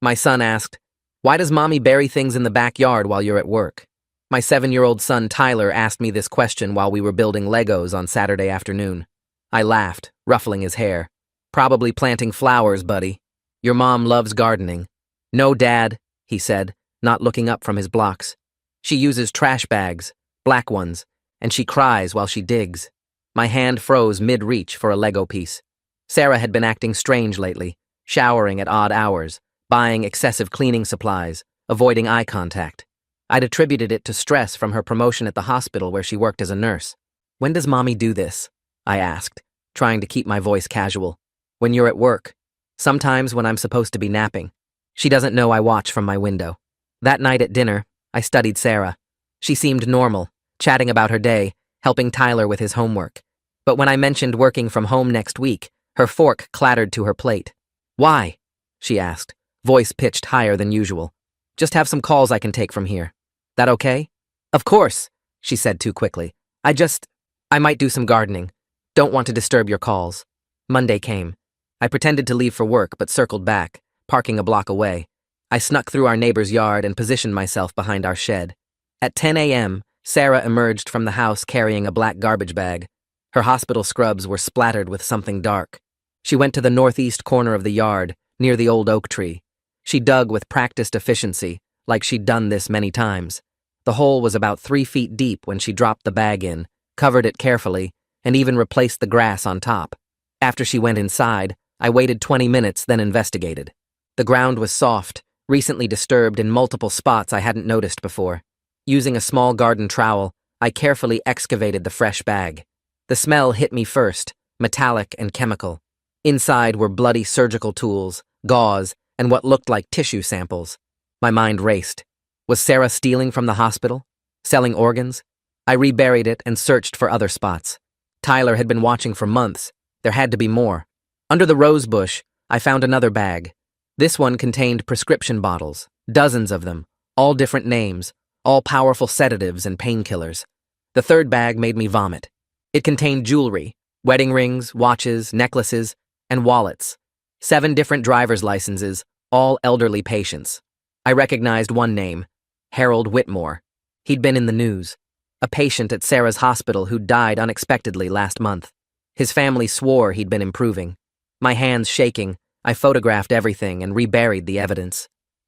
My son asked, "Why does mommy bury things in the backyard while you're at work?" My 7-year-old son Tyler asked me this question while we were building Legos on Saturday afternoon. I laughed, ruffling his hair. "Probably planting flowers, buddy. Your mom loves gardening." "No, Dad," he said, not looking up from his blocks. "She uses trash bags, black ones, and she cries while she digs." My hand froze mid-reach for a Lego piece. Sarah had been acting strange lately, showering at odd hours, buying excessive cleaning supplies, avoiding eye contact. I'd attributed it to stress from her promotion at the hospital where she worked as a nurse. "When does mommy do this?" I asked, trying to keep my voice casual. "When you're at work. Sometimes when I'm supposed to be napping. She doesn't know I watch from my window." That night at dinner, I studied Sarah. She seemed normal, chatting about her day, helping Tyler with his homework. But when I mentioned working from home next week, her fork clattered to her plate. "Why?" she asked, voice pitched higher than usual. "Just have some calls I can take from here. That okay?" "Of course," she said too quickly. I might do some gardening. Don't want to disturb your calls." Monday came. I pretended to leave for work but circled back, parking a block away. I snuck through our neighbor's yard and positioned myself behind our shed. At 10 a.m., Sarah emerged from the house carrying a black garbage bag. Her hospital scrubs were splattered with something dark. She went to the northeast corner of the yard, near the old oak tree. She dug with practiced efficiency, like she'd done this many times. The hole was about 3 feet deep when she dropped the bag in, covered it carefully, and even replaced the grass on top. After she went inside, I waited 20 minutes, then investigated. The ground was soft, recently disturbed in multiple spots I hadn't noticed before. Using a small garden trowel, I carefully excavated the fresh bag. The smell hit me first, metallic and chemical. Inside were bloody surgical tools, gauze, and what looked like tissue samples. My mind raced. Was Sarah stealing from the hospital? Selling organs? I reburied it and searched for other spots. Tyler had been watching for months. There had to be more. Under the rose bush, I found another bag. This one contained prescription bottles, dozens of them, all different names, all powerful sedatives and painkillers. The third bag made me vomit. It contained jewelry, wedding rings, watches, necklaces, and wallets. 7 different driver's licenses, all elderly patients. I recognized one name, Harold Whitmore. He'd been in the news. A patient at Sarah's hospital who died unexpectedly last month. His family swore he'd been improving. My hands shaking, I photographed everything and reburied the evidence.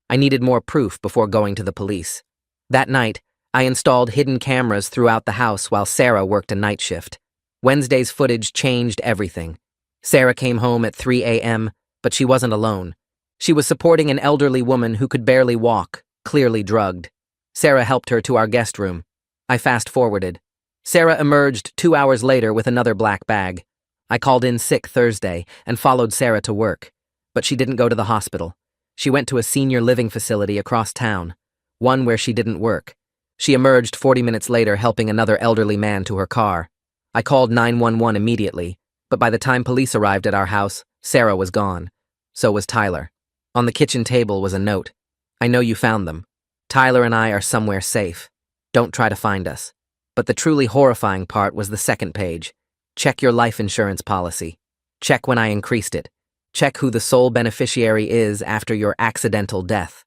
I needed more proof before going to the police. That night, I installed hidden cameras throughout the house while Sarah worked a night shift. Wednesday's footage changed everything. Sarah came home at 3 a.m., but she wasn't alone. She was supporting an elderly woman who could barely walk, clearly drugged. Sarah helped her to our guest room. I fast-forwarded. Sarah emerged 2 hours later with another black bag. I called in sick Thursday and followed Sarah to work. But she didn't go to the hospital. She went to a senior living facility across town, one where she didn't work. She emerged 40 minutes later helping another elderly man to her car. I called 911 immediately, but by the time police arrived at our house, Sarah was gone. So was Tyler. On the kitchen table was a note. "I know you found them. Tyler and I are somewhere safe. Don't try to find us." But the truly horrifying part was the second page. "Check your life insurance policy. Check when I increased it. Check who the sole beneficiary is after your accidental death."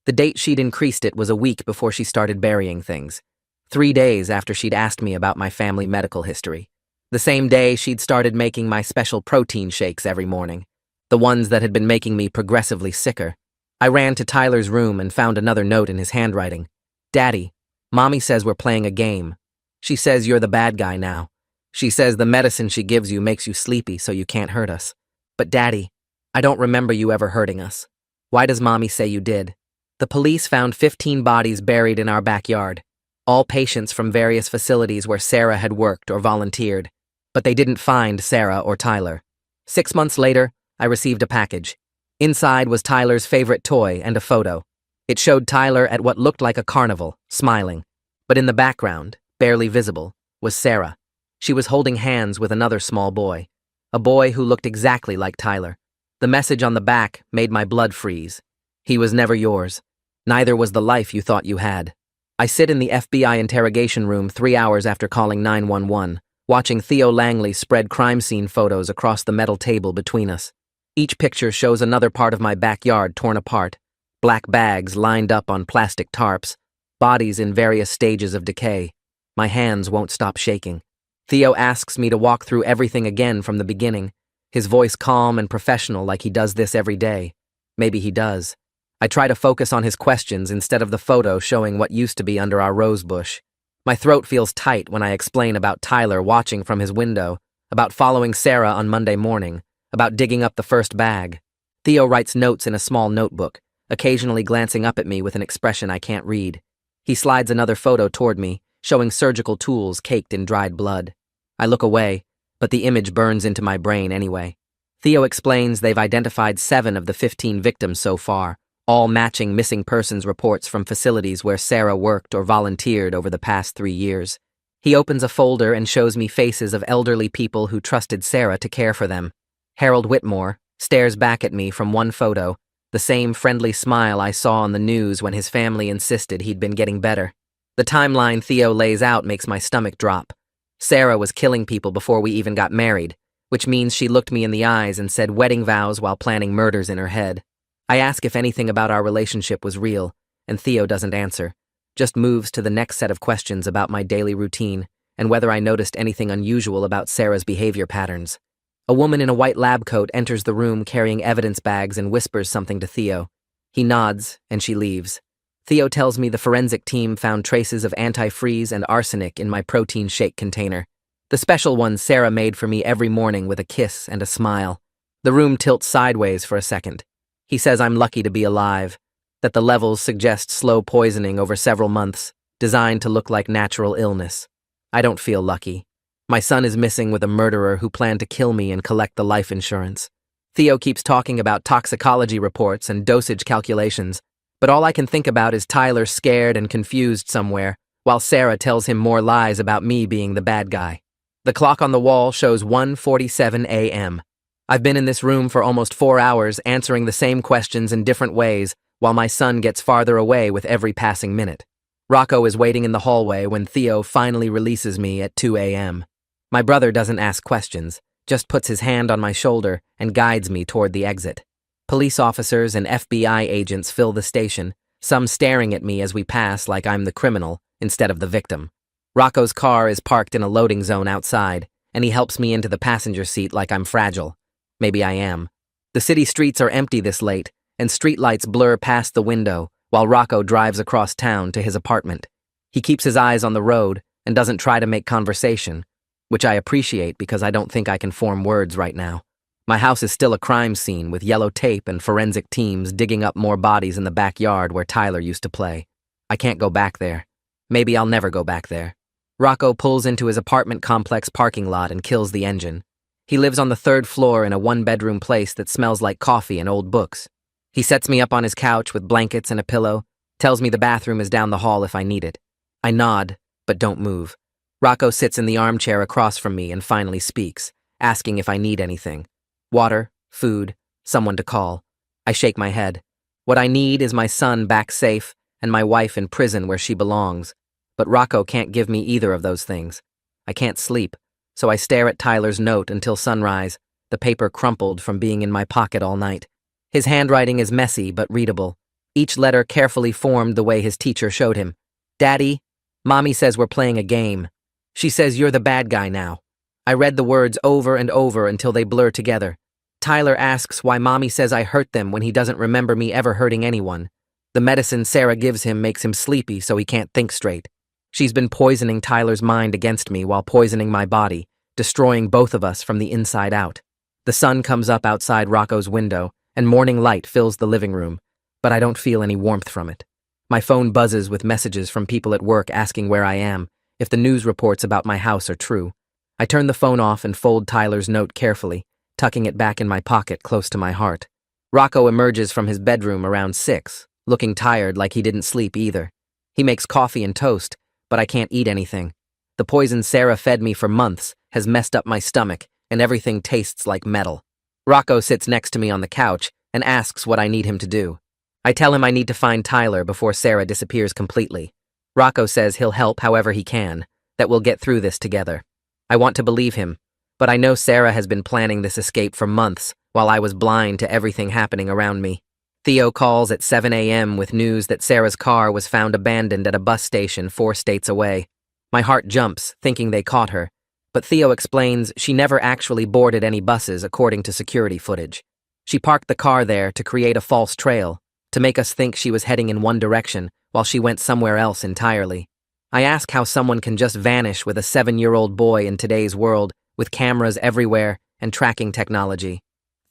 The date she'd increased it was a week before she started burying things. 3 days after she'd asked me about my family medical history. The same day she'd started making my special protein shakes every morning. The ones that had been making me progressively sicker. I ran to Tyler's room and found another note in his handwriting. "Daddy, Mommy says we're playing a game. She says you're the bad guy now. She says the medicine she gives you makes you sleepy so you can't hurt us. But Daddy, I don't remember you ever hurting us. Why does Mommy say you did?" The police found 15 bodies buried in our backyard, all patients from various facilities where Sarah had worked or volunteered. But they didn't find Sarah or Tyler. 6 months later, I received a package. Inside was Tyler's favorite toy and a photo. It showed Tyler at what looked like a carnival, smiling. But in the background, barely visible, was Sarah. She was holding hands with another small boy. A boy who looked exactly like Tyler. The message on the back made my blood freeze. "He was never yours. Neither was the life you thought you had." I sit in the FBI interrogation room 3 hours after calling 911, watching Theo Langley spread crime scene photos across the metal table between us. Each picture shows another part of my backyard torn apart, Black bags lined up on plastic tarps, bodies in various stages of decay. My hands won't stop shaking. Theo asks me to walk through everything again from the beginning, his voice calm and professional like he does this every day. Maybe he does. I try to focus on his questions instead of the photo showing what used to be under our rose bush. My throat feels tight when I explain about Tyler watching from his window, about following Sarah on Monday morning, about digging up the first bag. Theo writes notes in a small notebook, occasionally glancing up at me with an expression I can't read. He slides another photo toward me, showing surgical tools caked in dried blood. I look away, but the image burns into my brain anyway. Theo explains they've identified 7 of the 15 victims so far, all matching missing persons reports from facilities where Sarah worked or volunteered over the past 3 years. He opens a folder and shows me faces of elderly people who trusted Sarah to care for them. Harold Whitmore stares back at me from one photo, the same friendly smile I saw on the news when his family insisted he'd been getting better. The timeline Theo lays out makes my stomach drop. Sarah was killing people before we even got married, which means she looked me in the eyes and said wedding vows while planning murders in her head. I ask if anything about our relationship was real, and Theo doesn't answer, just moves to the next set of questions about my daily routine and whether I noticed anything unusual about Sarah's behavior patterns. A woman in a white lab coat enters the room carrying evidence bags and whispers something to Theo. He nods, and she leaves. Theo tells me the forensic team found traces of antifreeze and arsenic in my protein shake container, the special one Sarah made for me every morning with a kiss and a smile. The room tilts sideways for a second. He says I'm lucky to be alive, that the levels suggest slow poisoning over several months, designed to look like natural illness. I don't feel lucky. My son is missing with a murderer who planned to kill me and collect the life insurance. Theo keeps talking about toxicology reports and dosage calculations, but all I can think about is Tyler scared and confused somewhere, while Sarah tells him more lies about me being the bad guy. The clock on the wall shows 1:47 a.m. I've been in this room for almost 4 hours answering the same questions in different ways, while my son gets farther away with every passing minute. Rocco is waiting in the hallway when Theo finally releases me at 2 a.m. My brother doesn't ask questions, just puts his hand on my shoulder and guides me toward the exit. Police officers and FBI agents fill the station, some staring at me as we pass like I'm the criminal instead of the victim. Rocco's car is parked in a loading zone outside, and he helps me into the passenger seat like I'm fragile. Maybe I am. The city streets are empty this late, and streetlights blur past the window while Rocco drives across town to his apartment. He keeps his eyes on the road and doesn't try to make conversation, which I appreciate because I don't think I can form words right now. My house is still a crime scene with yellow tape and forensic teams digging up more bodies in the backyard where Tyler used to play. I can't go back there. Maybe I'll never go back there. Rocco pulls into his apartment complex parking lot and kills the engine. He lives on the 3rd floor in a 1-bedroom place that smells like coffee and old books. He sets me up on his couch with blankets and a pillow, tells me the bathroom is down the hall if I need it. I nod, but don't move. Rocco sits in the armchair across from me and finally speaks, asking if I need anything. Water, food, someone to call. I shake my head. What I need is my son back safe and my wife in prison where she belongs. But Rocco can't give me either of those things. I can't sleep, so I stare at Tyler's note until sunrise, the paper crumpled from being in my pocket all night. His handwriting is messy but readable, each letter carefully formed the way his teacher showed him. Daddy, Mommy says we're playing a game. She says you're the bad guy now. I read the words over and over until they blur together. Tyler asks why Mommy says I hurt them when he doesn't remember me ever hurting anyone. The medicine Sarah gives him makes him sleepy so he can't think straight. She's been poisoning Tyler's mind against me while poisoning my body, destroying both of us from the inside out. The sun comes up outside Rocco's window, and morning light fills the living room, but I don't feel any warmth from it. My phone buzzes with messages from people at work asking where I am, if the news reports about my house are true. I turn the phone off and fold Tyler's note carefully, tucking it back in my pocket close to my heart. Rocco emerges from his bedroom around 6, looking tired like he didn't sleep either. He makes coffee and toast, but I can't eat anything. The poison Sarah fed me for months has messed up my stomach, and everything tastes like metal. Rocco sits next to me on the couch and asks what I need him to do. I tell him I need to find Tyler before Sarah disappears completely. Rocco says he'll help however he can, that we'll get through this together. I want to believe him, but I know Sarah has been planning this escape for months while I was blind to everything happening around me. Theo calls at 7 a.m. with news that Sarah's car was found abandoned at a bus station 4 states away. My heart jumps, thinking they caught her, but Theo explains she never actually boarded any buses according to security footage. She parked the car there to create a false trail, to make us think she was heading in one direction while she went somewhere else entirely. I ask how someone can just vanish with a 7-year-old boy in today's world with cameras everywhere and tracking technology.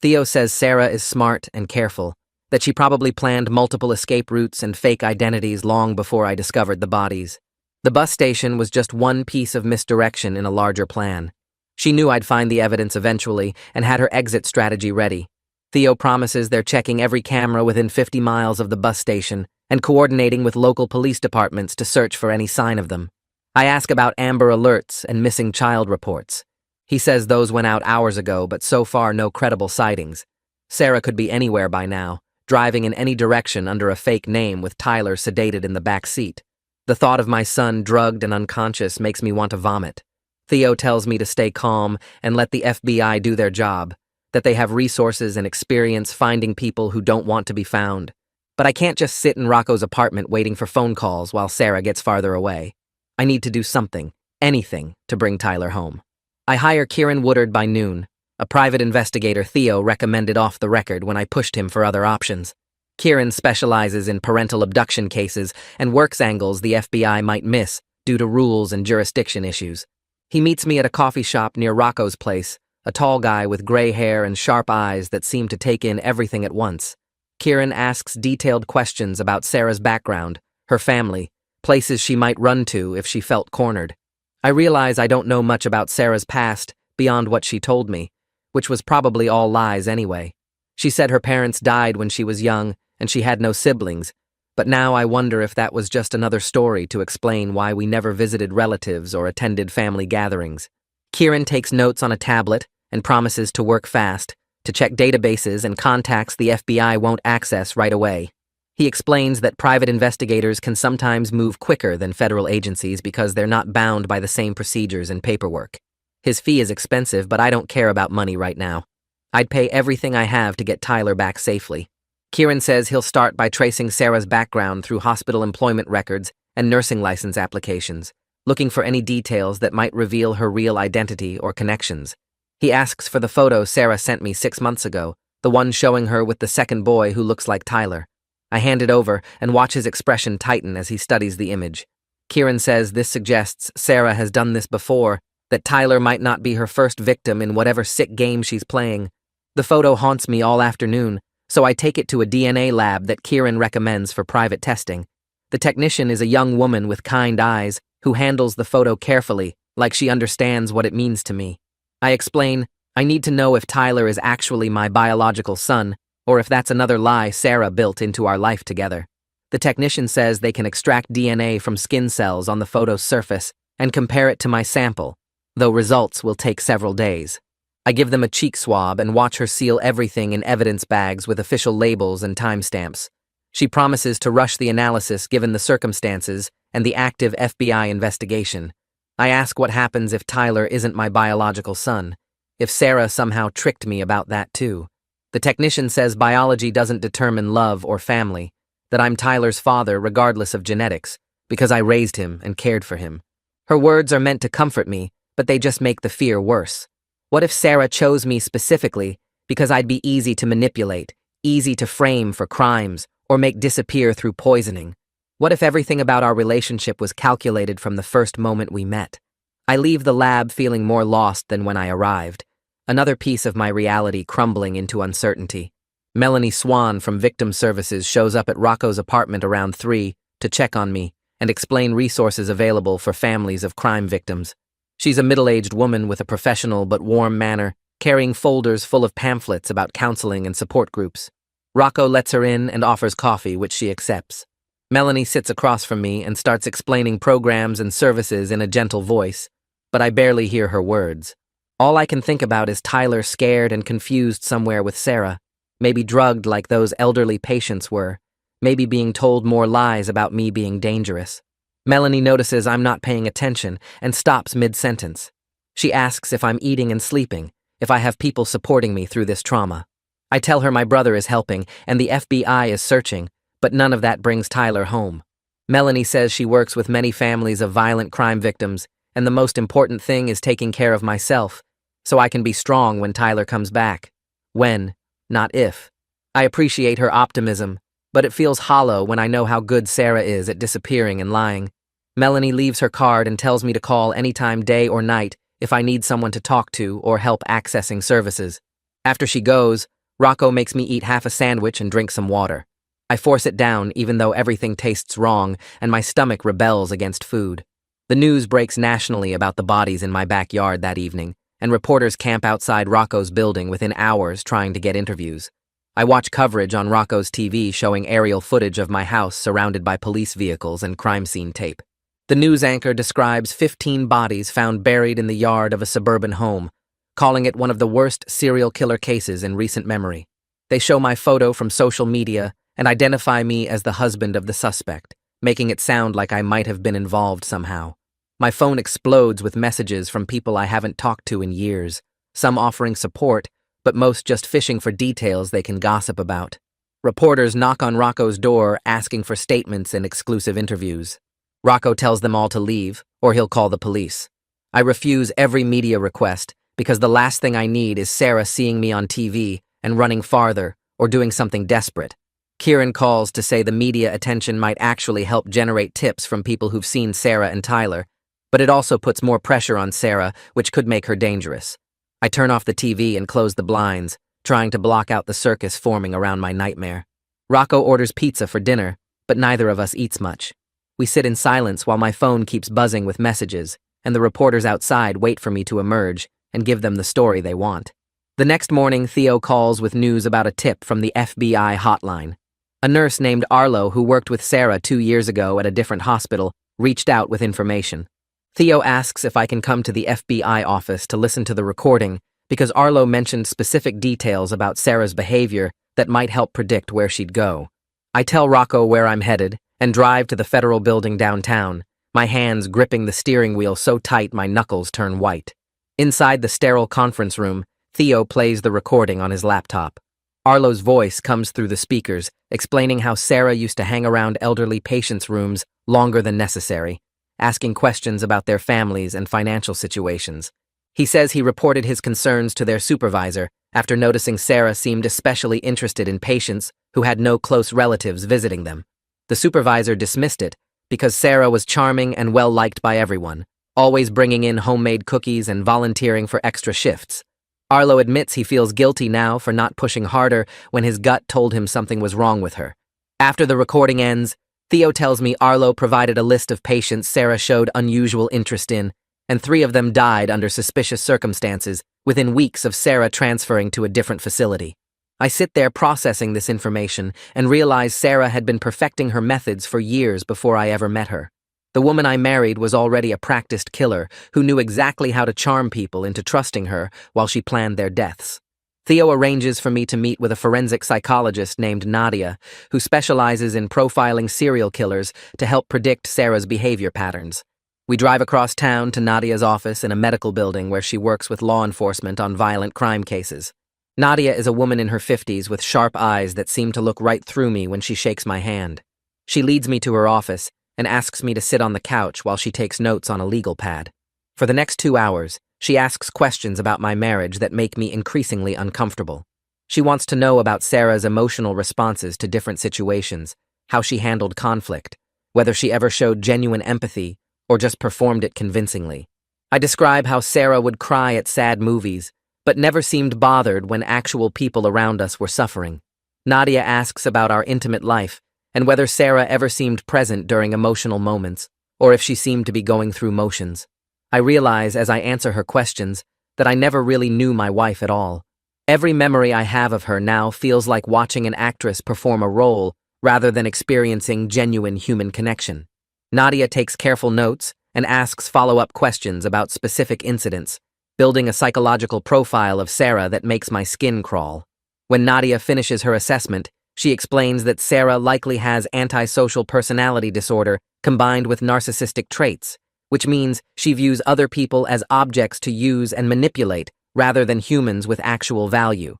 Theo says Sarah is smart and careful, that she probably planned multiple escape routes and fake identities long before I discovered the bodies. The bus station was just one piece of misdirection in a larger plan. She knew I'd find the evidence eventually and had her exit strategy ready. Theo promises they're checking every camera within 50 miles of the bus station and coordinating with local police departments to search for any sign of them. I ask about Amber Alerts and missing child reports. He says those went out hours ago, but so far no credible sightings. Sarah could be anywhere by now, driving in any direction under a fake name with Tyler sedated in the back seat. The thought of my son drugged and unconscious makes me want to vomit. Theo tells me to stay calm and let the FBI do their job, that they have resources and experience finding people who don't want to be found. But I can't just sit in Rocco's apartment waiting for phone calls while Sarah gets farther away. I need to do something, anything, to bring Tyler home. I hire Kieran Woodard by noon, a private investigator Theo recommended off the record when I pushed him for other options. Kieran specializes in parental abduction cases and works angles the FBI might miss due to rules and jurisdiction issues. He meets me at a coffee shop near Rocco's place, a tall guy with gray hair and sharp eyes that seem to take in everything at once. Kieran asks detailed questions about Sarah's background, her family, places she might run to if she felt cornered. I realize I don't know much about Sarah's past beyond what she told me, which was probably all lies anyway. She said her parents died when she was young and she had no siblings, but now I wonder if that was just another story to explain why we never visited relatives or attended family gatherings. Kieran takes notes on a tablet and promises to work fast, to check databases and contacts the FBI won't access right away. He explains that private investigators can sometimes move quicker than federal agencies because they're not bound by the same procedures and paperwork. His fee is expensive, but I don't care about money right now. I'd pay everything I have to get Tyler back safely. Kieran says he'll start by tracing Sarah's background through hospital employment records and nursing license applications, looking for any details that might reveal her real identity or connections. He asks for the photo Sarah sent me 6 months ago, the one showing her with the second boy who looks like Tyler. I hand it over and watch his expression tighten as he studies the image. Kieran says this suggests Sarah has done this before, that Tyler might not be her first victim in whatever sick game she's playing. The photo haunts me all afternoon, so I take it to a DNA lab that Kieran recommends for private testing. The technician is a young woman with kind eyes who handles the photo carefully, like she understands what it means to me. I explain, I need to know if Tyler is actually my biological son, or if that's another lie Sarah built into our life together. The technician says they can extract DNA from skin cells on the photo's surface and compare it to my sample, though results will take several days. I give them a cheek swab and watch her seal everything in evidence bags with official labels and timestamps. She promises to rush the analysis given the circumstances and the active FBI investigation. I ask what happens if Tyler isn't my biological son, if Sarah somehow tricked me about that too. The technician says biology doesn't determine love or family, that I'm Tyler's father regardless of genetics, because I raised him and cared for him. Her words are meant to comfort me, but they just make the fear worse. What if Sarah chose me specifically because I'd be easy to manipulate, easy to frame for crimes, or make disappear through poisoning? What if everything about our relationship was calculated from the first moment we met? I leave the lab feeling more lost than when I arrived, another piece of my reality crumbling into uncertainty. Melanie Swan from Victim Services shows up at Rocco's apartment around 3 to check on me and explain resources available for families of crime victims. She's a middle-aged woman with a professional but warm manner, carrying folders full of pamphlets about counseling and support groups. Rocco lets her in and offers coffee, which she accepts. Melanie sits across from me and starts explaining programs and services in a gentle voice, but I barely hear her words. All I can think about is Tyler scared and confused somewhere with Sarah, maybe drugged like those elderly patients were, maybe being told more lies about me being dangerous. Melanie notices I'm not paying attention and stops mid-sentence. She asks if I'm eating and sleeping, if I have people supporting me through this trauma. I tell her my brother is helping and the FBI is searching, but none of that brings Tyler home. Melanie says she works with many families of violent crime victims, and the most important thing is taking care of myself, so I can be strong when Tyler comes back. When, not if. I appreciate her optimism, but it feels hollow when I know how good Sarah is at disappearing and lying. Melanie leaves her card and tells me to call anytime, day or night, if I need someone to talk to or help accessing services. After she goes, Rocco makes me eat half a sandwich and drink some water. I force it down even though everything tastes wrong and my stomach rebels against food. The news breaks nationally about the bodies in my backyard that evening, and reporters camp outside Rocco's building within hours trying to get interviews. I watch coverage on Rocco's TV showing aerial footage of my house surrounded by police vehicles and crime scene tape. The news anchor describes 15 bodies found buried in the yard of a suburban home, calling it one of the worst serial killer cases in recent memory. They show my photo from social media and identify me as the husband of the suspect, making it sound like I might have been involved somehow. My phone explodes with messages from people I haven't talked to in years, some offering support, but most just fishing for details they can gossip about. Reporters knock on Rocco's door asking for statements and exclusive interviews. Rocco tells them all to leave, or he'll call the police. I refuse every media request because the last thing I need is Sarah seeing me on TV and running farther or doing something desperate. Kieran calls to say the media attention might actually help generate tips from people who've seen Sarah and Tyler, but it also puts more pressure on Sarah, which could make her dangerous. I turn off the TV and close the blinds, trying to block out the circus forming around my nightmare. Rocco orders pizza for dinner, but neither of us eats much. We sit in silence while my phone keeps buzzing with messages, and the reporters outside wait for me to emerge and give them the story they want. The next morning, Theo calls with news about a tip from the FBI hotline. A nurse named Arlo, who worked with Sarah 2 years ago at a different hospital, reached out with information. Theo asks if I can come to the FBI office to listen to the recording because Arlo mentioned specific details about Sarah's behavior that might help predict where she'd go. I tell Rocco where I'm headed and drive to the federal building downtown, my hands gripping the steering wheel so tight my knuckles turn white. Inside the sterile conference room, Theo plays the recording on his laptop. Arlo's voice comes through the speakers, explaining how Sarah used to hang around elderly patients' rooms longer than necessary, asking questions about their families and financial situations. He says he reported his concerns to their supervisor after noticing Sarah seemed especially interested in patients who had no close relatives visiting them. The supervisor dismissed it because Sarah was charming and well-liked by everyone, always bringing in homemade cookies and volunteering for extra shifts. Arlo admits he feels guilty now for not pushing harder when his gut told him something was wrong with her. After the recording ends, Theo tells me Arlo provided a list of patients Sarah showed unusual interest in, and 3 of them died under suspicious circumstances within weeks of Sarah transferring to a different facility. I sit there processing this information and realize Sarah had been perfecting her methods for years before I ever met her. The woman I married was already a practiced killer who knew exactly how to charm people into trusting her while she planned their deaths. Theo arranges for me to meet with a forensic psychologist named Nadia, who specializes in profiling serial killers to help predict Sarah's behavior patterns. We drive across town to Nadia's office in a medical building where she works with law enforcement on violent crime cases. Nadia is a woman in her 50s with sharp eyes that seem to look right through me when she shakes my hand. She leads me to her office and asks me to sit on the couch while she takes notes on a legal pad. For the next 2 hours, she asks questions about my marriage that make me increasingly uncomfortable. She wants to know about Sarah's emotional responses to different situations, how she handled conflict, whether she ever showed genuine empathy or just performed it convincingly. I describe how Sarah would cry at sad movies, but never seemed bothered when actual people around us were suffering. Nadia asks about our intimate life and whether Sarah ever seemed present during emotional moments, or if she seemed to be going through motions. I realize as I answer her questions that I never really knew my wife at all. Every memory I have of her now feels like watching an actress perform a role rather than experiencing genuine human connection. Nadia takes careful notes and asks follow-up questions about specific incidents, building a psychological profile of Sarah that makes my skin crawl. When Nadia finishes her assessment, she explains that Sarah likely has antisocial personality disorder combined with narcissistic traits, which means she views other people as objects to use and manipulate rather than humans with actual value.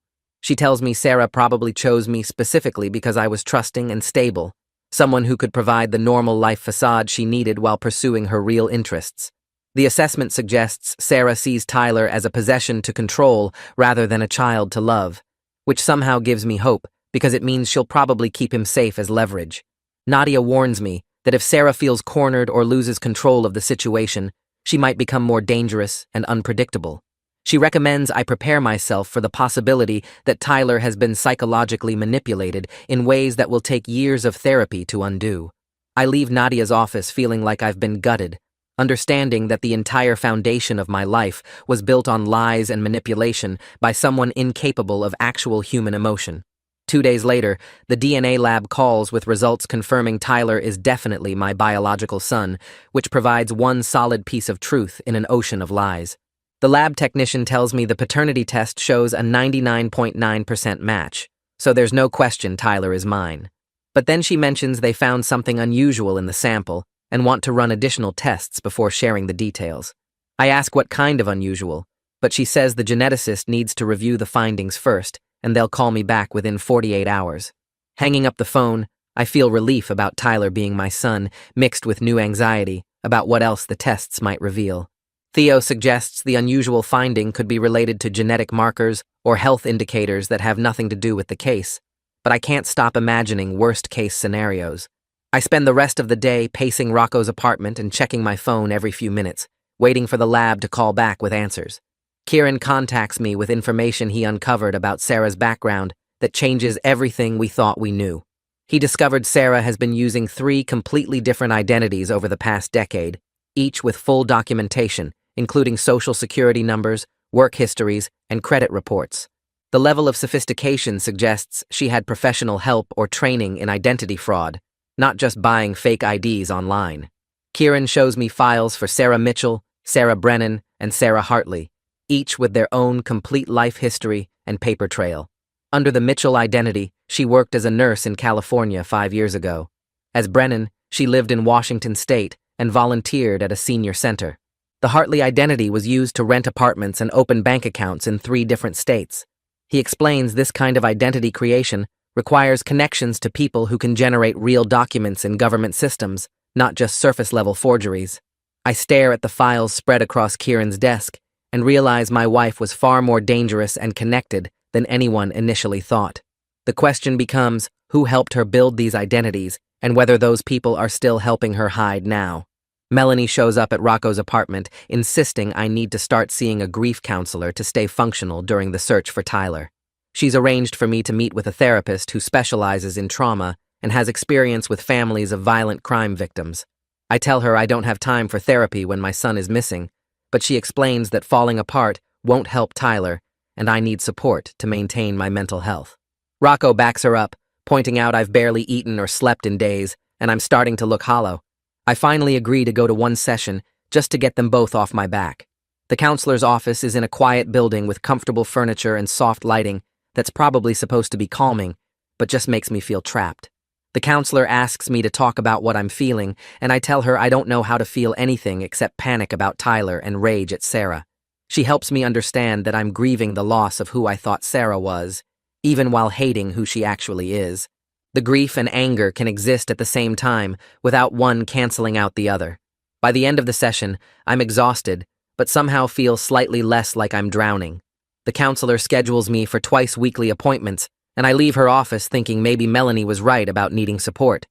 She tells me Sarah probably chose me specifically because I was trusting and stable, someone who could provide the normal life facade she needed while pursuing her real interests. The assessment suggests Sarah sees Tyler as a possession to control rather than a child to love, which somehow gives me hope because it means she'll probably keep him safe as leverage. Nadia warns me that if Sarah feels cornered or loses control of the situation, she might become more dangerous and unpredictable. She recommends I prepare myself for the possibility that Tyler has been psychologically manipulated in ways that will take years of therapy to undo. I leave Nadia's office feeling like I've been gutted, understanding that the entire foundation of my life was built on lies and manipulation by someone incapable of actual human emotion. 2 days later, the DNA lab calls with results confirming Tyler is definitely my biological son, which provides one solid piece of truth in an ocean of lies. The lab technician tells me the paternity test shows a 99.9% match, so there's no question Tyler is mine. But then she mentions they found something unusual in the sample and want to run additional tests before sharing the details. I ask what kind of unusual, but she says the geneticist needs to review the findings first, and they'll call me back within 48 hours. Hanging up the phone, I feel relief about Tyler being my son, mixed with new anxiety about what else the tests might reveal. Theo suggests the unusual finding could be related to genetic markers or health indicators that have nothing to do with the case, but I can't stop imagining worst-case scenarios. I spend the rest of the day pacing Rocco's apartment and checking my phone every few minutes, waiting for the lab to call back with answers. Kieran contacts me with information he uncovered about Sarah's background that changes everything we thought we knew. He discovered Sarah has been using 3 completely different identities over the past decade, each with full documentation, including social security numbers, work histories, and credit reports. The level of sophistication suggests she had professional help or training in identity fraud, not just buying fake IDs online. Kieran shows me files for Sarah Mitchell, Sarah Brennan, and Sarah Hartley, each with their own complete life history and paper trail. Under the Mitchell identity, she worked as a nurse in California 5 years ago. As Brennan, she lived in Washington State and volunteered at a senior center. The Hartley identity was used to rent apartments and open bank accounts in 3 different states. He explains this kind of identity creation requires connections to people who can generate real documents in government systems, not just surface-level forgeries. I stare at the files spread across Kieran's desk and realize my wife was far more dangerous and connected than anyone initially thought. The question becomes who helped her build these identities and whether those people are still helping her hide now. Melanie shows up at Rocco's apartment, insisting I need to start seeing a grief counselor to stay functional during the search for Tyler. She's arranged for me to meet with a therapist who specializes in trauma and has experience with families of violent crime victims. I tell her I don't have time for therapy when my son is missing, but she explains that falling apart won't help Tyler, and I need support to maintain my mental health. Rocco backs her up, pointing out I've barely eaten or slept in days, and I'm starting to look hollow. I finally agree to go to one session just to get them both off my back. The counselor's office is in a quiet building with comfortable furniture and soft lighting that's probably supposed to be calming, but just makes me feel trapped. The counselor asks me to talk about what I'm feeling, and I tell her I don't know how to feel anything except panic about Tyler and rage at Sarah. She helps me understand that I'm grieving the loss of who I thought Sarah was, even while hating who she actually is. The grief and anger can exist at the same time without one canceling out the other. By the end of the session, I'm exhausted, but somehow feel slightly less like I'm drowning. The counselor schedules me for twice-weekly appointments, and I leave her office thinking maybe Melanie was right about needing support.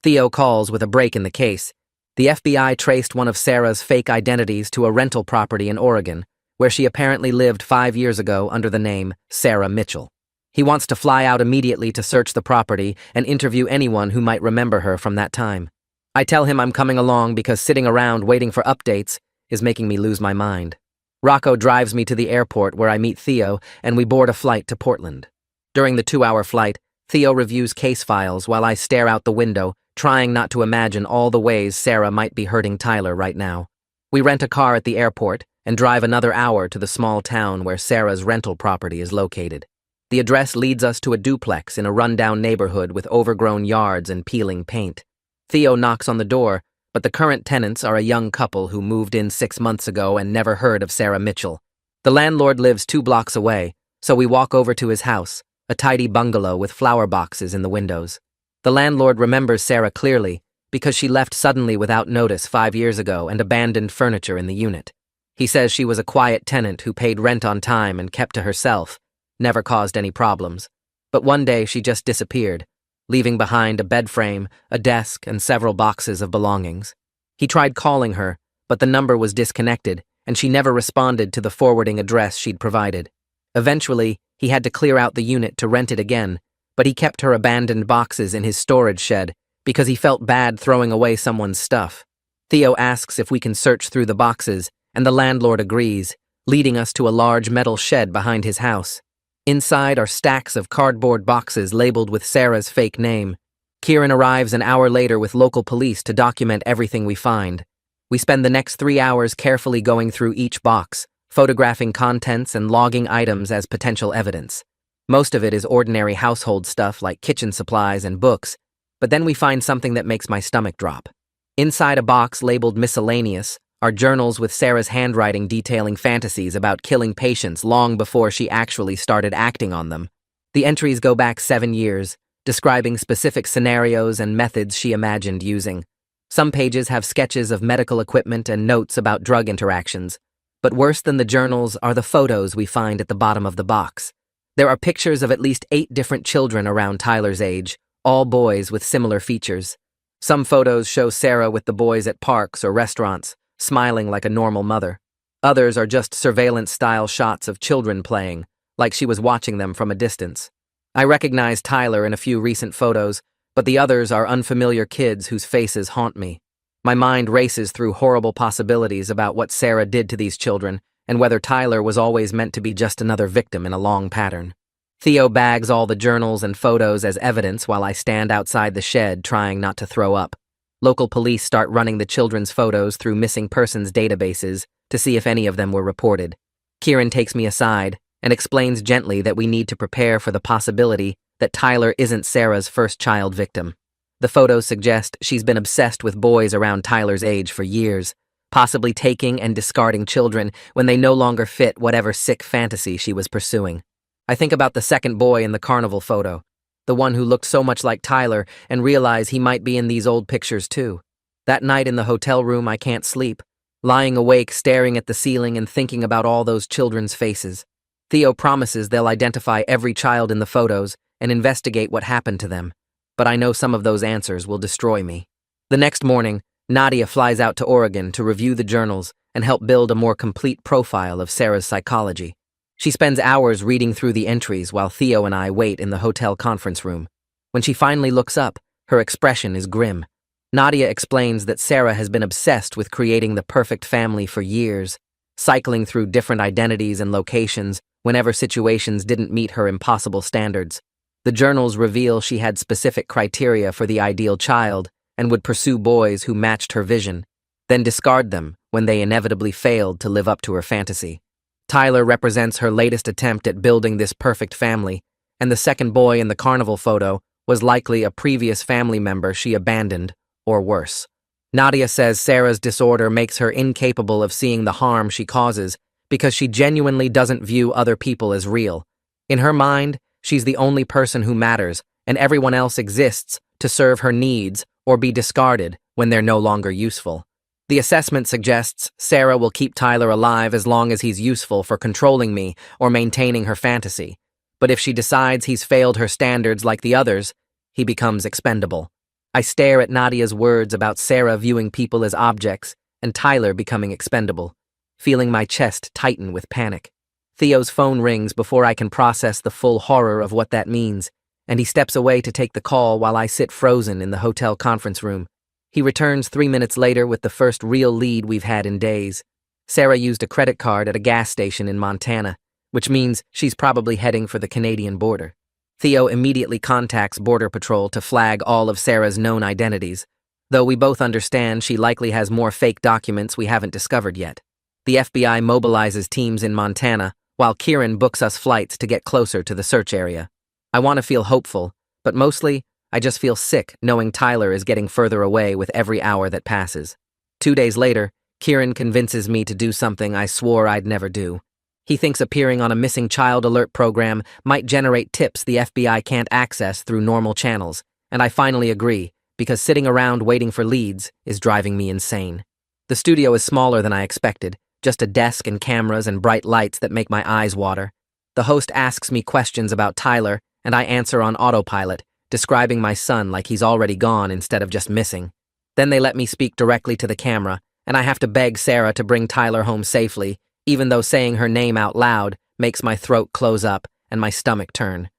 Theo calls with a break in the case. The FBI traced one of Sarah's fake identities to a rental property in Oregon, where she apparently lived 5 years ago under the name Sarah Mitchell. He wants to fly out immediately to search the property and interview anyone who might remember her from that time. I tell him I'm coming along because sitting around waiting for updates is making me lose my mind. Rocco drives me to the airport where I meet Theo and we board a flight to Portland. During the 2-hour flight, Theo reviews case files while I stare out the window, trying not to imagine all the ways Sarah might be hurting Tyler right now. We rent a car at the airport and drive another hour to the small town where Sarah's rental property is located. The address leads us to a duplex in a rundown neighborhood with overgrown yards and peeling paint. Theo knocks on the door, but the current tenants are a young couple who moved in 6 months ago and never heard of Sarah Mitchell. The landlord lives 2 blocks away, so we walk over to his house, a tidy bungalow with flower boxes in the windows. The landlord remembers Sarah clearly because she left suddenly without notice 5 years ago and abandoned furniture in the unit. He says she was a quiet tenant who paid rent on time and kept to herself, never caused any problems. But one day she just disappeared, leaving behind a bed frame, a desk, and several boxes of belongings. He tried calling her, but the number was disconnected, and she never responded to the forwarding address she'd provided. Eventually, he had to clear out the unit to rent it again, but he kept her abandoned boxes in his storage shed because he felt bad throwing away someone's stuff. Theo asks if we can search through the boxes, and the landlord agrees, leading us to a large metal shed behind his house. Inside are stacks of cardboard boxes labeled with Sarah's fake name. Kieran arrives an hour later with local police to document everything we find. We spend the next 3 hours carefully going through each box, photographing contents and logging items as potential evidence. Most of it is ordinary household stuff like kitchen supplies and books, but then we find something that makes my stomach drop. Inside a box labeled miscellaneous are journals with Sarah's handwriting detailing fantasies about killing patients long before she actually started acting on them. The entries go back 7 years, describing specific scenarios and methods she imagined using. Some pages have sketches of medical equipment and notes about drug interactions, but worse than the journals are the photos we find at the bottom of the box. There are pictures of at least 8 different children around Tyler's age, all boys with similar features. Some photos show Sarah with the boys at parks or restaurants, smiling like a normal mother. Others are just surveillance-style shots of children playing, like she was watching them from a distance. I recognize Tyler in a few recent photos, but the others are unfamiliar kids whose faces haunt me. My mind races through horrible possibilities about what Sarah did to these children and whether Tyler was always meant to be just another victim in a long pattern. Theo bags all the journals and photos as evidence while I stand outside the shed trying not to throw up. Local police start running the children's photos through missing persons databases to see if any of them were reported. Kieran takes me aside and explains gently that we need to prepare for the possibility that Tyler isn't Sarah's first child victim. The photos suggest she's been obsessed with boys around Tyler's age for years, possibly taking and discarding children when they no longer fit whatever sick fantasy she was pursuing. I think about the second boy in the carnival photo, the one who looked so much like Tyler, and realize he might be in these old pictures too. That night in the hotel room, I can't sleep, lying awake staring at the ceiling and thinking about all those children's faces. Theo promises they'll identify every child in the photos and investigate what happened to them, but I know some of those answers will destroy me. The next morning, Nadia flies out to Oregon to review the journals and help build a more complete profile of Sarah's psychology. She spends hours reading through the entries while Theo and I wait in the hotel conference room. When she finally looks up, her expression is grim. Nadia explains that Sarah has been obsessed with creating the perfect family for years, cycling through different identities and locations whenever situations didn't meet her impossible standards. The journals reveal she had specific criteria for the ideal child and would pursue boys who matched her vision, then discard them when they inevitably failed to live up to her fantasy. Tyler represents her latest attempt at building this perfect family, and the second boy in the carnival photo was likely a previous family member she abandoned, or worse. Nadia says Sarah's disorder makes her incapable of seeing the harm she causes because she genuinely doesn't view other people as real. In her mind, she's the only person who matters, and everyone else exists to serve her needs or be discarded when they're no longer useful. The assessment suggests Sarah will keep Tyler alive as long as he's useful for controlling me or maintaining her fantasy. But if she decides he's failed her standards like the others, he becomes expendable. I stare at Nadia's words about Sarah viewing people as objects and Tyler becoming expendable, feeling my chest tighten with panic. Theo's phone rings before I can process the full horror of what that means, and he steps away to take the call while I sit frozen in the hotel conference room. He returns 3 minutes later with the first real lead we've had in days. Sarah used a credit card at a gas station in Montana, which means she's probably heading for the Canadian border. Theo immediately contacts Border Patrol to flag all of Sarah's known identities, though we both understand she likely has more fake documents we haven't discovered yet. The FBI mobilizes teams in Montana, while Kieran books us flights to get closer to the search area. I want to feel hopeful, but mostly, I just feel sick knowing Tyler is getting further away with every hour that passes. 2 days later, Kieran convinces me to do something I swore I'd never do. He thinks appearing on a missing child alert program might generate tips the FBI can't access through normal channels, and I finally agree, because sitting around waiting for leads is driving me insane. The studio is smaller than I expected, just a desk and cameras and bright lights that make my eyes water. The host asks me questions about Tyler, and I answer on autopilot, describing my son like he's already gone instead of just missing. Then they let me speak directly to the camera, and I have to beg Sarah to bring Tyler home safely, even though saying her name out loud makes my throat close up and my stomach turn.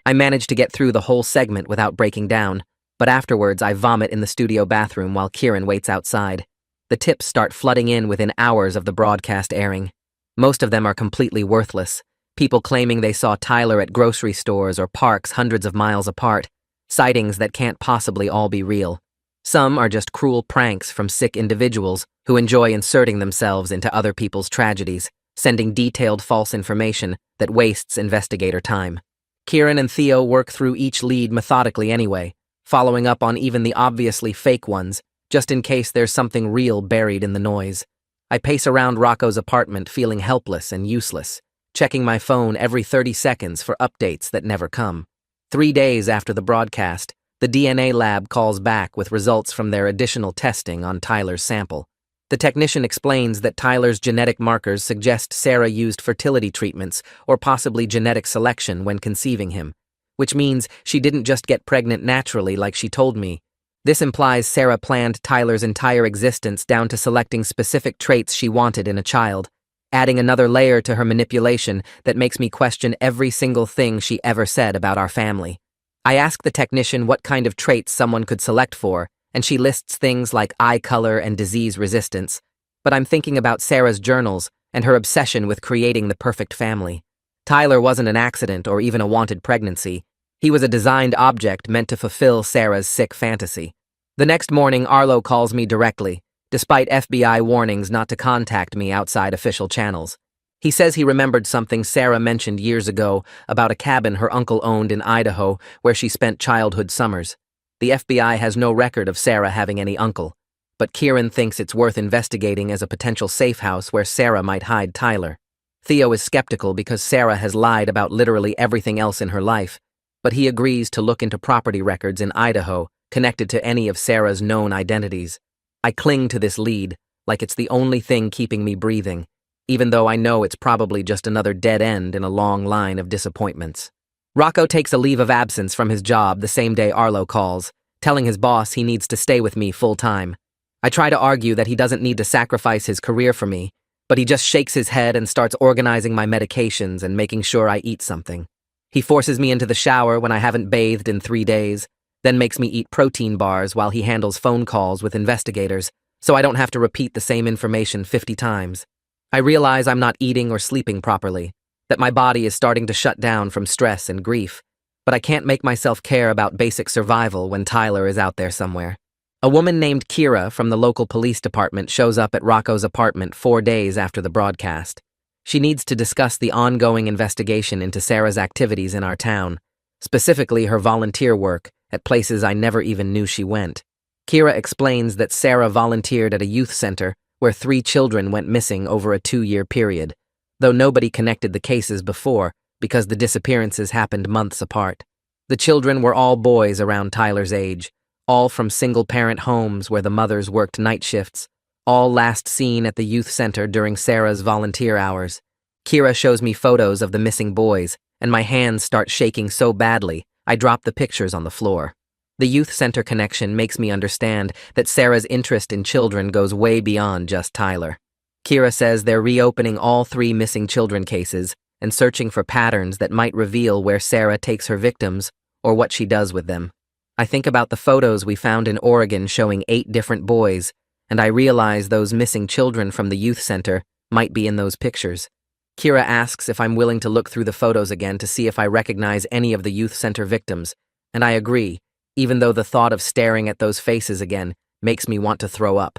I manage to get through the whole segment without breaking down, but afterwards I vomit in the studio bathroom while Kieran waits outside. The tips start flooding in within hours of the broadcast airing. Most of them are completely worthless. People claiming they saw Tyler at grocery stores or parks hundreds of miles apart, sightings that can't possibly all be real. Some are just cruel pranks from sick individuals who enjoy inserting themselves into other people's tragedies, sending detailed false information that wastes investigator time. Kieran and Theo work through each lead methodically anyway, following up on even the obviously fake ones, just in case there's something real buried in the noise. I pace around Rocco's apartment feeling helpless and useless, checking my phone every 30 seconds for updates that never come. 3 days after the broadcast, the DNA lab calls back with results from their additional testing on Tyler's sample. The technician explains that Tyler's genetic markers suggest Sarah used fertility treatments or possibly genetic selection when conceiving him, which means she didn't just get pregnant naturally like she told me. This implies Sarah planned Tyler's entire existence down to selecting specific traits she wanted in a child, adding another layer to her manipulation that makes me question every single thing she ever said about our family. I ask the technician what kind of traits someone could select for, and she lists things like eye color and disease resistance, but I'm thinking about Sarah's journals and her obsession with creating the perfect family. Tyler wasn't an accident or even a wanted pregnancy. He was a designed object meant to fulfill Sarah's sick fantasy. The next morning, Arlo calls me directly, despite FBI warnings not to contact me outside official channels. He says he remembered something Sarah mentioned years ago about a cabin her uncle owned in Idaho where she spent childhood summers. The FBI has no record of Sarah having any uncle, but Kieran thinks it's worth investigating as a potential safe house where Sarah might hide Tyler. Theo is skeptical because Sarah has lied about literally everything else in her life, but he agrees to look into property records in Idaho connected to any of Sarah's known identities. I cling to this lead, like it's the only thing keeping me breathing, even though I know it's probably just another dead end in a long line of disappointments. Rocco takes a leave of absence from his job the same day Arlo calls, telling his boss he needs to stay with me full-time. I try to argue that he doesn't need to sacrifice his career for me, but he just shakes his head and starts organizing my medications and making sure I eat something. He forces me into the shower when I haven't bathed in 3 days, then makes me eat protein bars while he handles phone calls with investigators, so I don't have to repeat the same information 50 times. I realize I'm not eating or sleeping properly, that my body is starting to shut down from stress and grief, but I can't make myself care about basic survival when Tyler is out there somewhere. A woman named Kira from the local police department shows up at Rocco's apartment 4 days after the broadcast. She needs to discuss the ongoing investigation into Sarah's activities in our town, specifically her volunteer work at places I never even knew she went. Kira explains that Sarah volunteered at a youth center where 3 children went missing over a 2-year period, though nobody connected the cases before because the disappearances happened months apart. The children were all boys around Tyler's age, all from single-parent homes where the mothers worked night shifts, all last seen at the youth center during Sarah's volunteer hours. Kira shows me photos of the missing boys, and my hands start shaking so badly, I drop the pictures on the floor. The youth center connection makes me understand that Sarah's interest in children goes way beyond just Tyler. Kira says they're reopening all 3 missing children cases and searching for patterns that might reveal where Sarah takes her victims or what she does with them. I think about the photos we found in Oregon showing 8 different boys, and I realize those missing children from the youth center might be in those pictures. Kira asks if I'm willing to look through the photos again to see if I recognize any of the youth center victims, and I agree, even though the thought of staring at those faces again makes me want to throw up.